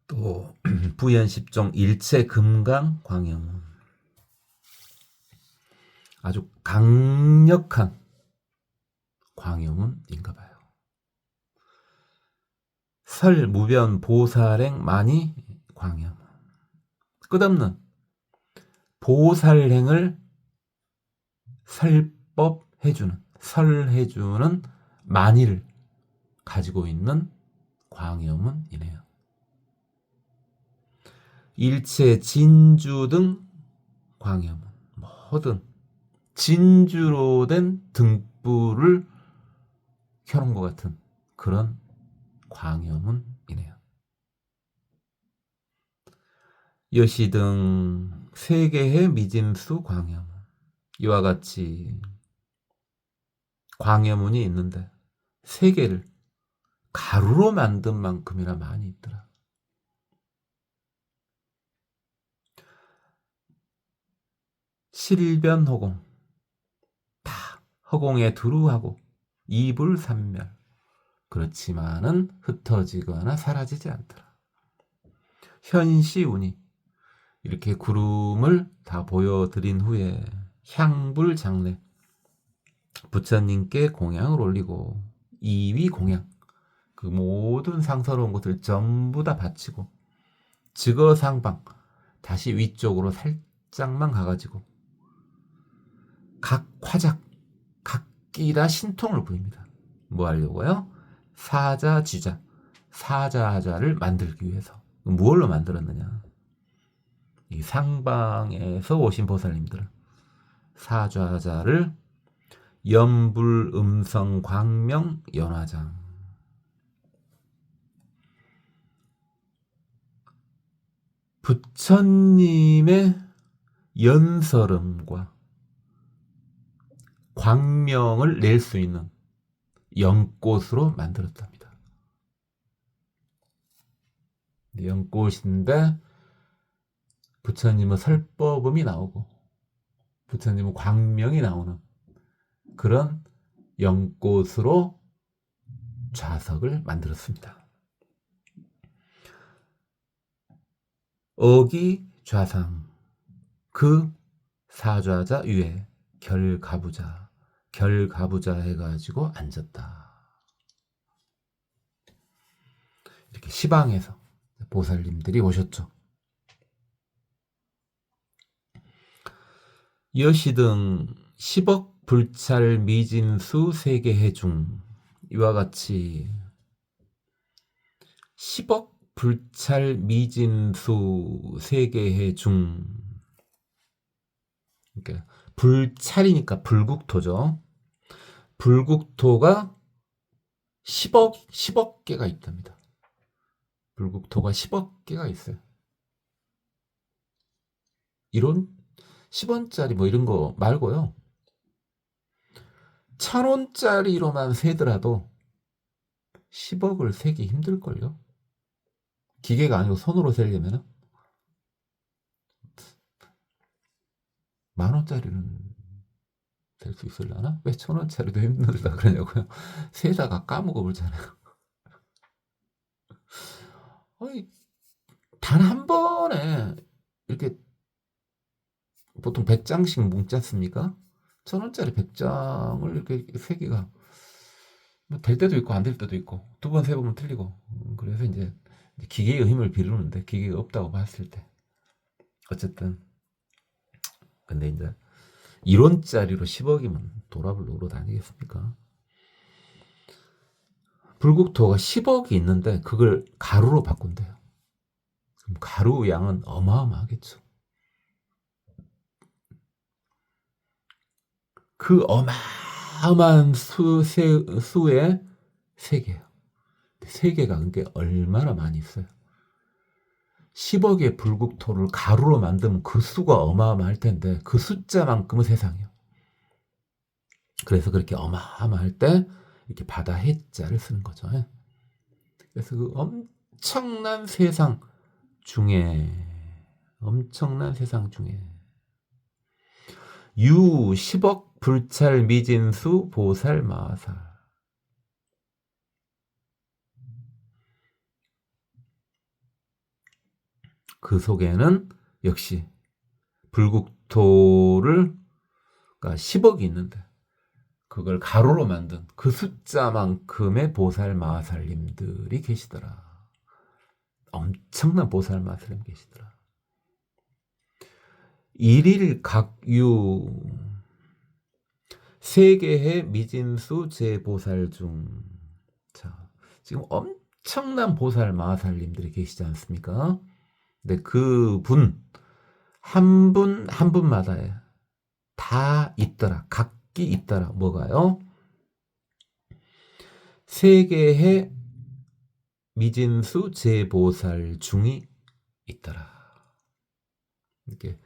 또 부연십종 일체 금강 광염은 아주 강력한 광염은인가 봐요. 설 무변 보살행 많이 광염, 끝없는 보살행을 설해주는 만일을 가지고 있는 광염은이네요. 일체 진주 등 광염은 모든 진주로 된 등불을 켜놓은 것 같은 그런 광염은이네요. 여시 등 세 개의 미짐수 광염은 이와 같이 광염문이 있는데 세 개를 가루로 만든 만큼이나 많이 있더라. 실변허공 다 허공에 두루하고 이불삼멸 그렇지만은 흩어지거나 사라지지 않더라. 현시운이 이렇게 구름을 다 보여드린 후에 향불장례 부처님께 공양을 올리고 이위 공양 그 모든 상서로운 것을 전부 다 바치고 즉어상방 다시 위쪽으로 살짝만 가가지고 각 화작 각기다 신통을 부립니다. 뭐 하려고요? 사자지자 사자하자를 만들기 위해서. 무엇로 만들었느냐? 이 상방에서 오신 보살님들은 사좌자를 염불 음성 광명 연화장 부처님의 연설음과 광명을 낼 수 있는 연꽃으로 만들었답니다. 연꽃인데 부처님은 설법음이 나오고 부처님은 광명이 나오는 그런 연꽃으로 좌석을 만들었습니다. 어기 좌상 그 사좌자 위에 결가부자 해가지고 앉았다. 이렇게 시방에서 보살님들이 오셨죠. 여시 등 10억 불찰 미진수 세계해 중 이와 같이 10억 불찰 미진수 세계해 중 그러니까 불찰이니까 불국토죠. 불국토가 10억 개가 있답니다. 불국토가 10억 개가 있어요. 이런 10원짜리 뭐 이런 거 말고요. 1000원짜리로만 세더라도 10억을 세기 힘들걸요. 기계가 아니고 손으로 세려면 10,000원짜리는 될 수 있으려나? 왜 1000원짜리도 힘들다 그러냐고요. 세다가 까먹어 볼잖아요. 단 한 번에 이렇게 보통 100장씩 뭉지 않습니까? 1000원짜리 100장을 이렇게 세기가 될 때도 있고 안 될 때도 있고 두 번 세 번은 틀리고 그래서 이제 기계의 힘을 비르는데 기계가 없다고 봤을 때 어쨌든 근데 이제 1원짜리로 10억이면 도랍을 놓으러 다니겠습니까? 불국토가 10억이 있는데 그걸 가루로 바꾼대요. 그럼 가루 양은 어마어마하겠죠. 그 어마어마한 수의 세계예요. 세계가 그게 얼마나 많이 있어요. 10억의 불국토를 가루로 만들면 그 수가 어마어마할 텐데 그 숫자만큼은 세상이에요. 그래서 그렇게 어마어마할 때 이렇게 바다 해자를 쓰는 거죠. 그래서 그 엄청난 세상 중에 유 10억 불찰 미진수 보살 마살 그 속에는 역시 불국토를 10억이 있는데 그걸 가루로 만든 그 숫자만큼의 보살 마살님들이 계시더라. 엄청난 보살 마살님 계시더라. 일일 각유 세계해 미진수 제보살 중. 자, 지금 엄청난 보살 마살님들이 계시지 않습니까? 근데 그 분, 한 분, 한 분마다 다 있더라. 각기 있더라. 뭐가요? 세계해 미진수 제보살 중이 있더라. 이렇게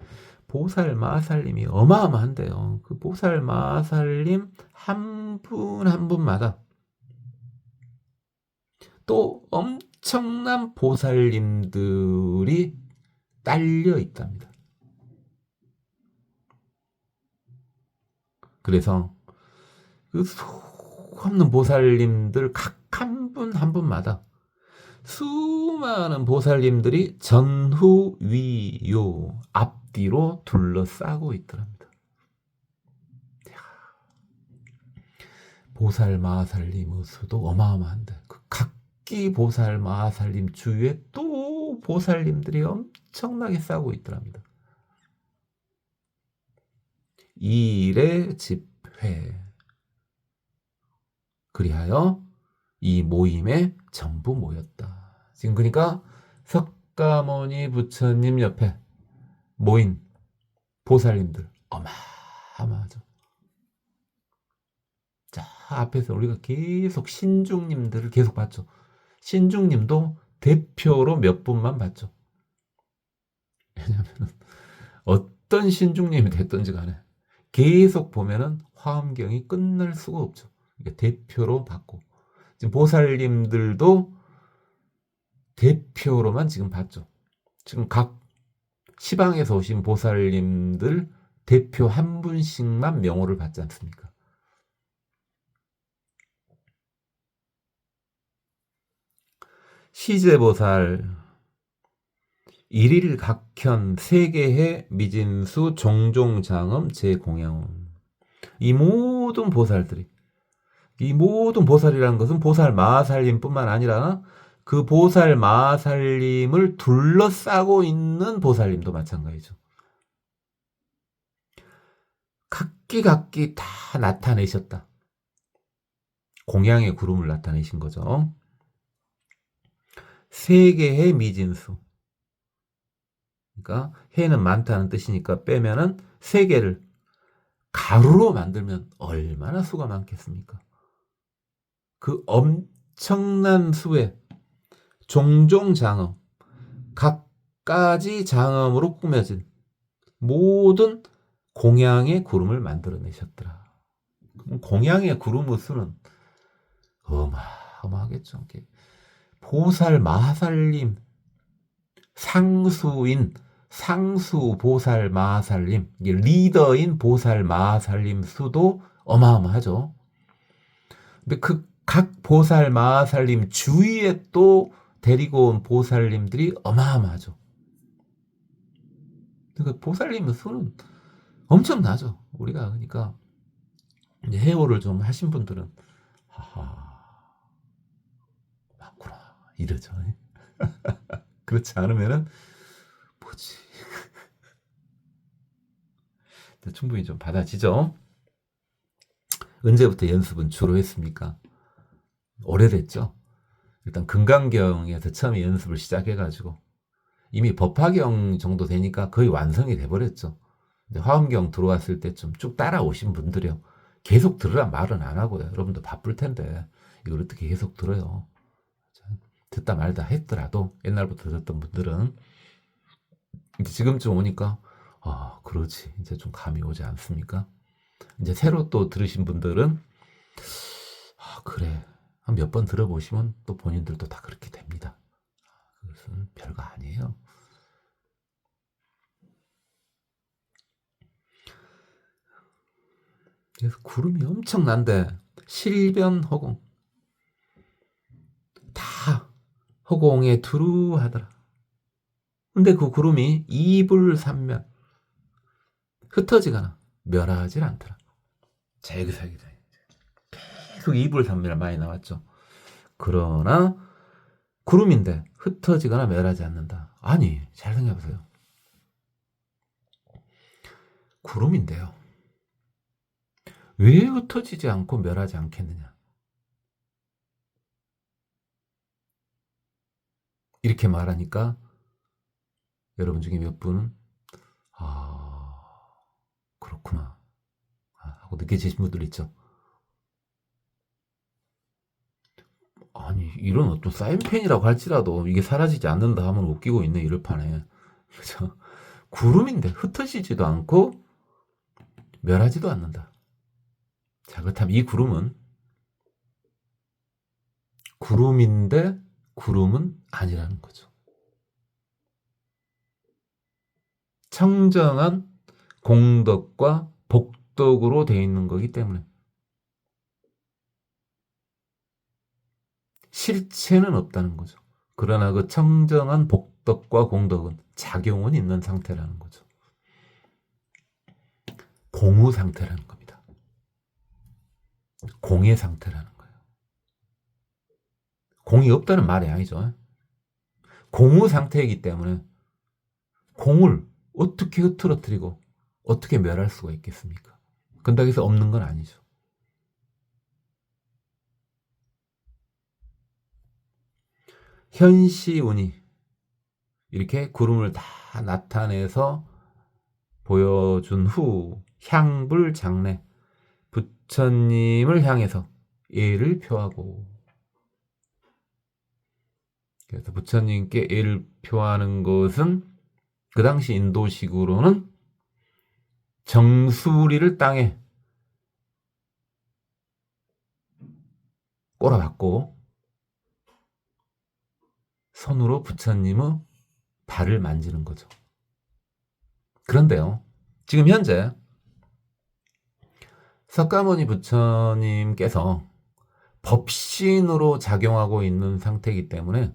보살 마살님이 어마어마한데요. 그 보살 마살님 한 분 한 분마다 또 엄청난 보살님들이 딸려 있답니다. 그래서 그 수없는 보살님들 각 한 분 한 분마다 수많은 보살님들이 전후 위요 앞뒤로 둘러싸고 있더랍니다. 보살 마살님의 수도 어마어마한데 그 각기 보살 마살님 주위에 또 보살님들이 엄청나게 싸고 있더랍니다. 이일의 집회 그리하여 이 모임에 전부 모였다. 지금 그러니까 석가모니 부처님 옆에 모인 보살님들 어마어마하죠. 자, 앞에서 우리가 계속 신중님들을 계속 봤죠. 신중님도 대표로 몇 분만 봤죠. 왜냐하면 어떤 신중님이 됐든지 간에 계속 보면은 화엄경이 끝날 수가 없죠. 그러니까 대표로 봤고 지금 보살님들도 대표로만 지금 봤죠. 지금 각 시방에서 오신 보살님들 대표 한 분씩만 명호를 받지 않습니까? 시제보살 일일 각현 세계해 미진수 종종장엄 제공양음 이 모든 보살들이 이 모든 보살이라는 것은 보살 마살님뿐만 아니라 그 보살 마살님을 둘러싸고 있는 보살님도 마찬가지죠. 각기 다 나타내셨다. 공양의 구름을 나타내신 거죠. 세계해 미진수. 그러니까 해는 많다는 뜻이니까 빼면은 세계를 가루로 만들면 얼마나 수가 많겠습니까? 그 엄청난 수의 종종 장엄, 각가지 장엄으로 꾸며진 모든 공양의 구름을 만들어내셨더라. 공양의 구름의 수는 어마어마하겠죠. 보살 마살님, 상수인 상수 보살 마살님, 리더인 보살 마살님 수도 어마어마하죠. 근데 그 각 보살 마살님 주위에 또 데리고 온 보살님들이 어마어마하죠. 그 보살님의 수는 엄청나죠. 우리가 그러니까 이제 해오를 좀 하신 분들은 하하 맞구나 이러죠. 그렇지 않으면은 뭐지? 충분히 좀 받아지죠. 언제부터 연습은 주로 했습니까? 오래됐죠. 일단 금강경에서 처음에 연습을 시작해가지고 이미 법화경 정도 되니까 거의 완성이 돼버렸죠. 화엄경 들어왔을 때 좀 쭉 따라오신 분들이요. 계속 들으란 말은 안 하고요. 여러분도 바쁠 텐데 이걸 어떻게 계속 들어요. 듣다 말다 했더라도 옛날부터 듣던 분들은 지금쯤 오니까 그렇지 이제 좀 감이 오지 않습니까? 이제 새로 또 들으신 분들은 그래 한 몇 번 들어보시면 또 본인들도 다 그렇게 됩니다. 그것은 별거 아니에요. 그래서 구름이 엄청난데 실변허공 다 허공에 두루하더라. 근데 그 구름이 이불삼면 흩어지거나 멸하지 않더라. 자, 여기서 계속 이불삼면 많이 나왔죠. 그러나 구름인데 흩어지거나 멸하지 않는다. 아니, 잘 생각해보세요. 구름인데요. 왜 흩어지지 않고 멸하지 않겠느냐? 이렇게 말하니까 여러분 중에 몇 분은 그렇구나 하고 느껴지신 분들 있죠. 아니 이런 어떤 사인펜이라고 할지라도 이게 사라지지 않는다 하면 웃기고 있네 이럴 판에. 그죠? 구름인데 흩어지지도 않고 멸하지도 않는다. 자, 그렇다면 이 구름은 구름인데 구름은 아니라는 거죠. 청정한 공덕과 복덕으로 되어 있는 거기 때문에 실체는 없다는 거죠. 그러나 그 청정한 복덕과 공덕은 작용은 있는 상태라는 거죠. 공의 상태라는 겁니다. 공의 상태라는 거예요. 공이 없다는 말이 아니죠. 공의 상태이기 때문에 공을 어떻게 흐트러뜨리고 어떻게 멸할 수가 있겠습니까? 그런다고 해서 없는 건 아니죠. 현시운이 이렇게 구름을 다 나타내서 보여준 후 향불장례 부처님을 향해서 예를 표하고, 그래서 부처님께 예를 표하는 것은 그 당시 인도식으로는 정수리를 땅에 꼬라박고 손으로 부처님의 발을 만지는 거죠. 그런데요, 지금 현재 석가모니 부처님께서 법신으로 작용하고 있는 상태이기 때문에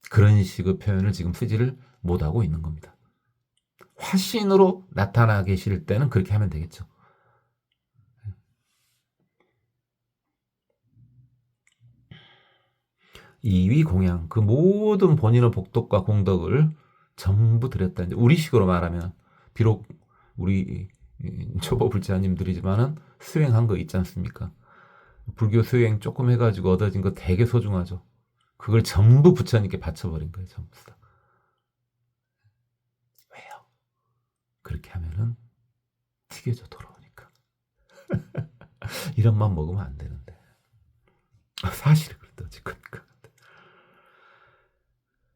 그런 식의 표현을 지금 쓰지를 못하고 있는 겁니다. 화신으로 나타나 계실 때는 그렇게 하면 되겠죠. 이위 공양, 그 모든 본인의 복덕과 공덕을 전부 드렸다. 이제 우리식으로 말하면, 비록 우리 초보 불자님들이지만은 수행한 거 있지 않습니까? 불교 수행 조금 해가지고 얻어진 거 되게 소중하죠. 그걸 전부 부처님께 바쳐버린 거예요, 전부 다. 왜요? 그렇게 하면은 튀겨져 돌아오니까. 이런 맘 먹으면 안 되는데. 사실은 그렇다, 지금.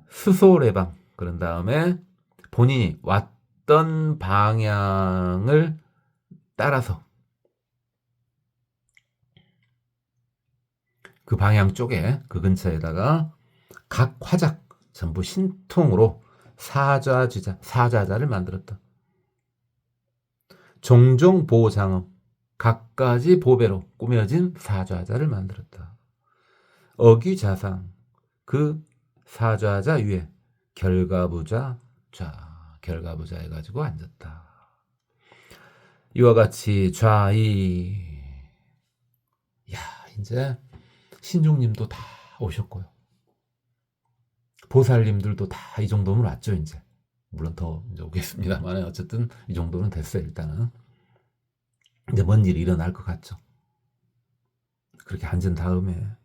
수소래방, 그런 다음에 본인이 왔던 방향을 따라서 그 방향 쪽에, 그 근처에다가 각 화작 전부 신통으로 사좌자를 만들었다. 종종 보장음, 각가지 보배로 꾸며진 사좌자를 만들었다. 어귀자상, 그 사좌자 위에 결가부자 결가부자 해가지고 앉았다. 이와 같이 좌이, 야, 이제 신중님도 다 오셨고요. 보살님들도 다 이 정도면 왔죠, 이제. 물론 더 이제 오겠습니다만, 어쨌든 이 정도는 됐어요, 일단은. 이제 뭔 일이 일어날 것 같죠. 그렇게 앉은 다음에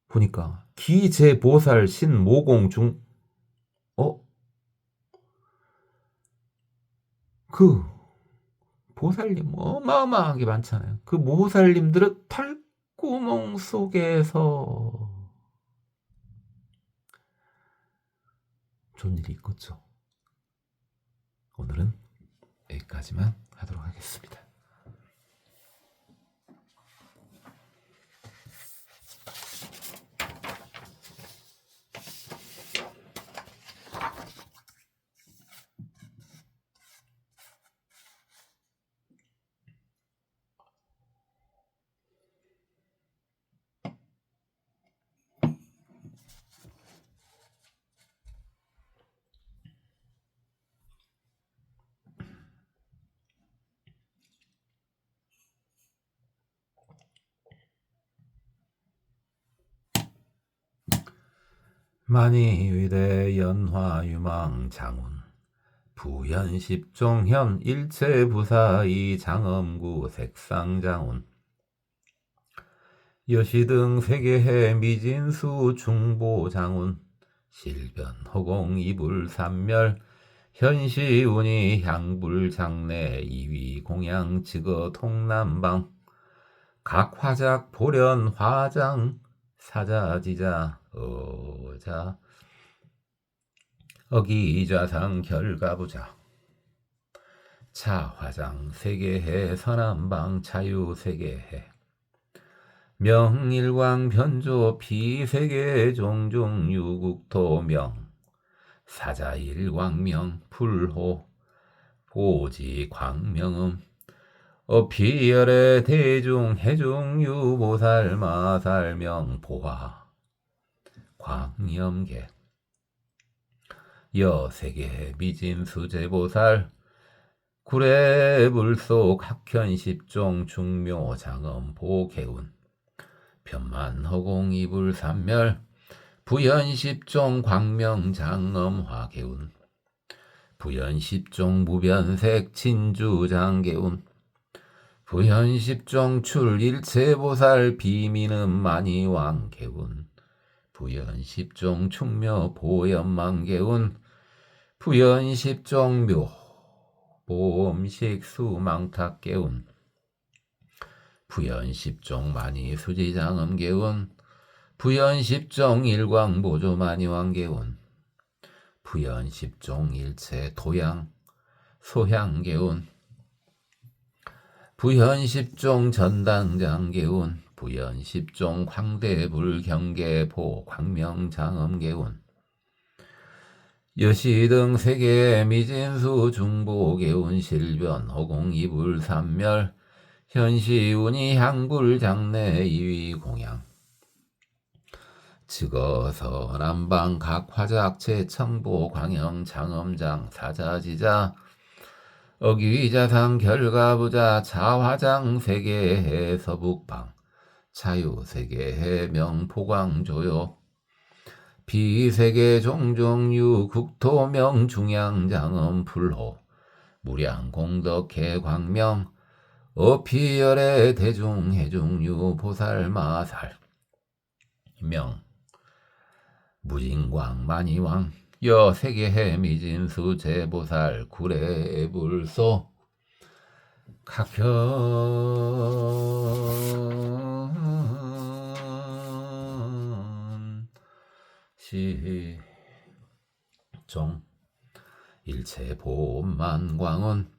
보니까 기제보살 신모공 중, 그 보살님 어마어마하게 많잖아요. 그 모살님들은 털구멍 속에서 좋은 일이 있겠죠. 오늘은 여기까지만 하도록 하겠습니다. 만이 위대 연화 유망 장운 부연십종현 일체부사이 장엄구 색상장운 여시등 세계해 미진수 중보장운 실변허공 이불삼멸 현시운이 향불장내 이위공양 지거 통남방 각화작 보련 화장 사자지자 어자 어기좌상 결가부자 차화장 세계해 서남방 자유세계해 명일광 변조 비세계 종종 유국토명 사자일광명 불호 보지 광명음 어피열의 대중 해중유보살 마살명 보화 광염계 여세계 미진수제보살 구례불속 학현십종 중묘장엄 보개운 변만허공 이불삼멸 부연십종 광명장엄 화개운 부연십종 무변색 진주장개운 부연십종 출일체보살 비민음 만이왕개운 부연십종 충묘 보연망개운 부연십종 묘 보음식 수망탁개운 부연십종 만이수지장엄개운 부연십종 일광보조 만이왕개운 부연십종 일체 도양 소향개운 부연십종 전당장개운 부연십종 광대불경계보 광명장엄개운 여시등 세계 미진수 중보개운 실변허공 이불삼멸 현시운이 향불장내 이위공양 즉어서 남방 각화작체 청보 광영 장엄장 사자지자 어귀자상 결가부자 차화장 세계해 서북방 자유세계해 명포광조요 비세계 종종유 국토명 중양장엄 불호 무량공덕해 광명 어피열의 대중해중유 보살마살 명 무진광 만이왕 여세계해 미진수 제보살 구례불소 각현 시종 일체보만광원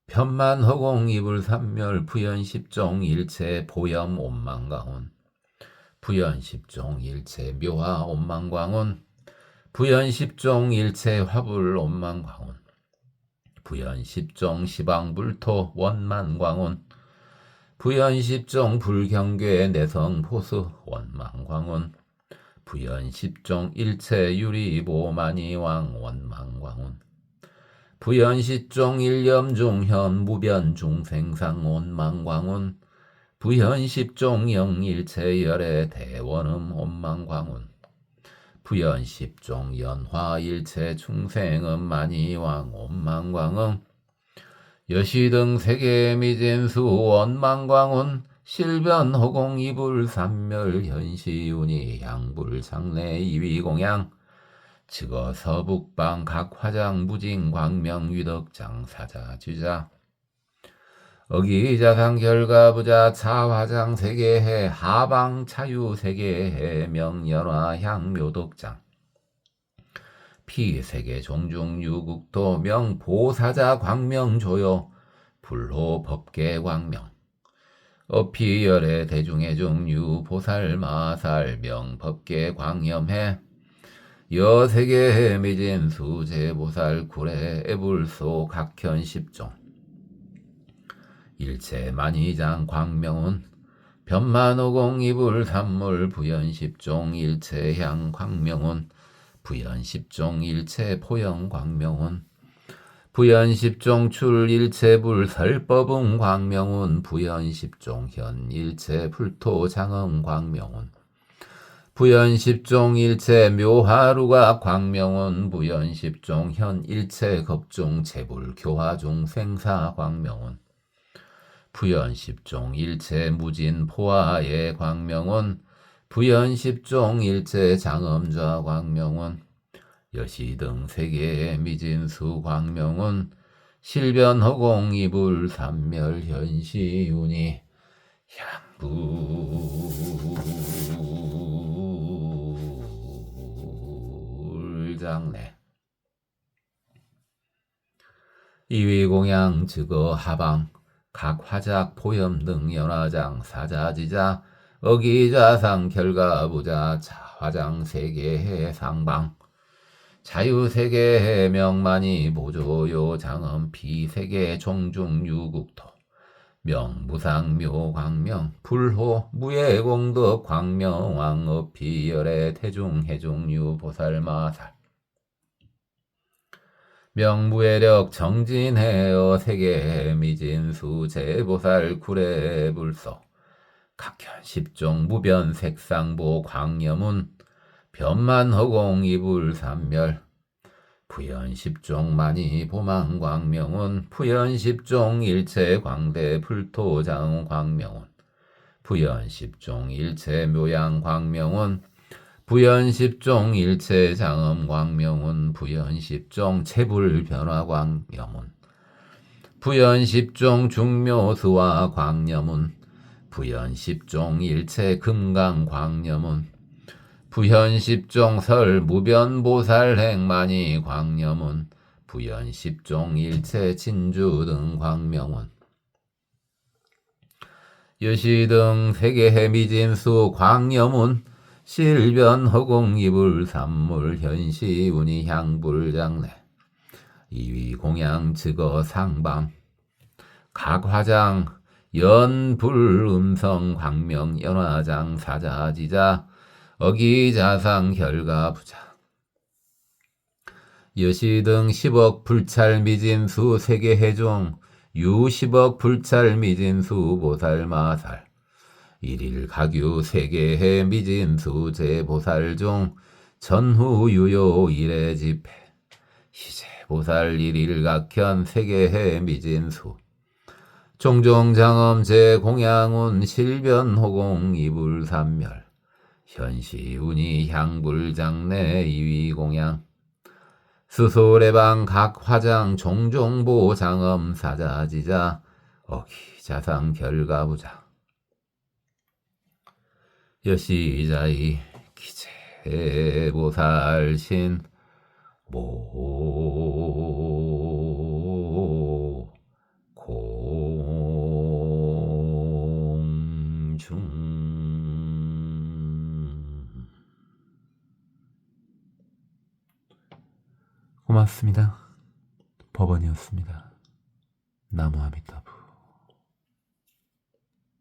편만허공 이불삼멸 부연십종 일체 보염 옴만광원 부연십종 일체 묘화 옴만광원 부연십종 일체 화불 옴만광원 부연십종 시방불토 원만광원 부연십종 불경괴 내성포수 원만광원 부연십종 일체 유리보만이왕 원만광원 부연십종 일염중현 무변중생상 원만광원 부연십종 영일체열의 대원음 원만광원 부연십종 연화일체 충생음 만이왕 원만광음 여시등 세계 미진수 원만광원 실변허공 이불삼멸 현시운이 향불장내 이위공양 즉어 서북방 각화장 무진광명 위덕장 사자지자 어기자상 결가부자 차화장 세계해 하방 차유세계해 명연화 향묘덕장 피세계 종중유국토 명보사자 광명조요 불호 법계 광명 어피열의 대중해중유 보살마살 명법계 광염해 여세계해 미진수 제보살 구례 애불소 각현십종 일체만이장 광명운 변만오공 이불삼물 부연십종 일체향 광명운 부연십종 일체 포영 광명운 부연십종 출 일체불 설법응 광명운 부연십종 현 일체 불토 장엄 광명운 부연십종 일체 묘하루가 광명운 부연십종 현 일체 겁종 재불 교화중 생사 광명운 부연십종 일체 무진 포화의 광명운 부연십종 일체 장엄좌 광명운 여시등 세계 미진수 광명운 실변허공 이불 삼멸현시운이 향불장래 이위공양 즉어 하방 각 화작 포염 등 연화장 사자지자 어기자상 결가부자 자화장 세계해 상방 자유세계해 명만이 보조요 장엄 비세계 종중 유국토 명무상묘 광명 불호 무예공덕 광명 왕업비열의 태중해중유 보살마살 명무예력 정진해어 세계 미진수 제보살 구례불서 각현 십종 무변 색상보 광염운 변만허공 이불 삼멸 부연십종 만이 보망 광명운 부연십종 일체 광대 불토장 광명운 부연십종 일체 묘양 광명운 부연십종 일체 장엄 광명운 부연십종 체불 변화 광명운 부연십종 중묘수와 광염운 부연십종 일체 금강 광염운 부현십종 설 무변보살 행만이 광염운 부현십종 일체 진주 등 광명운 여시등 세계해 미진수 광염운 실변허공 이불 삼물 현시운이 향불장래 이위공양 즉어 상방 각화장 연불음성 광명 연화장 사자지자 어기자상 결가부자 여시등 10억 불찰 미진수 세계해종 유10억 불찰 미진수 보살마살 일일 가규 세계해 미진수 제보살중 전후유요 일해집회 희제보살 일일 각현 세계해 미진수 종종장엄 제공양운 실변호공 이불삼멸 현시운이 향불장래 이위공양 수소래방 각화장 종종보 장엄 사자지자 어기자상 결가부자 여시자이 기재보살신 모공중 고맙습니다. 법원이었습니다. 나무 아미타불.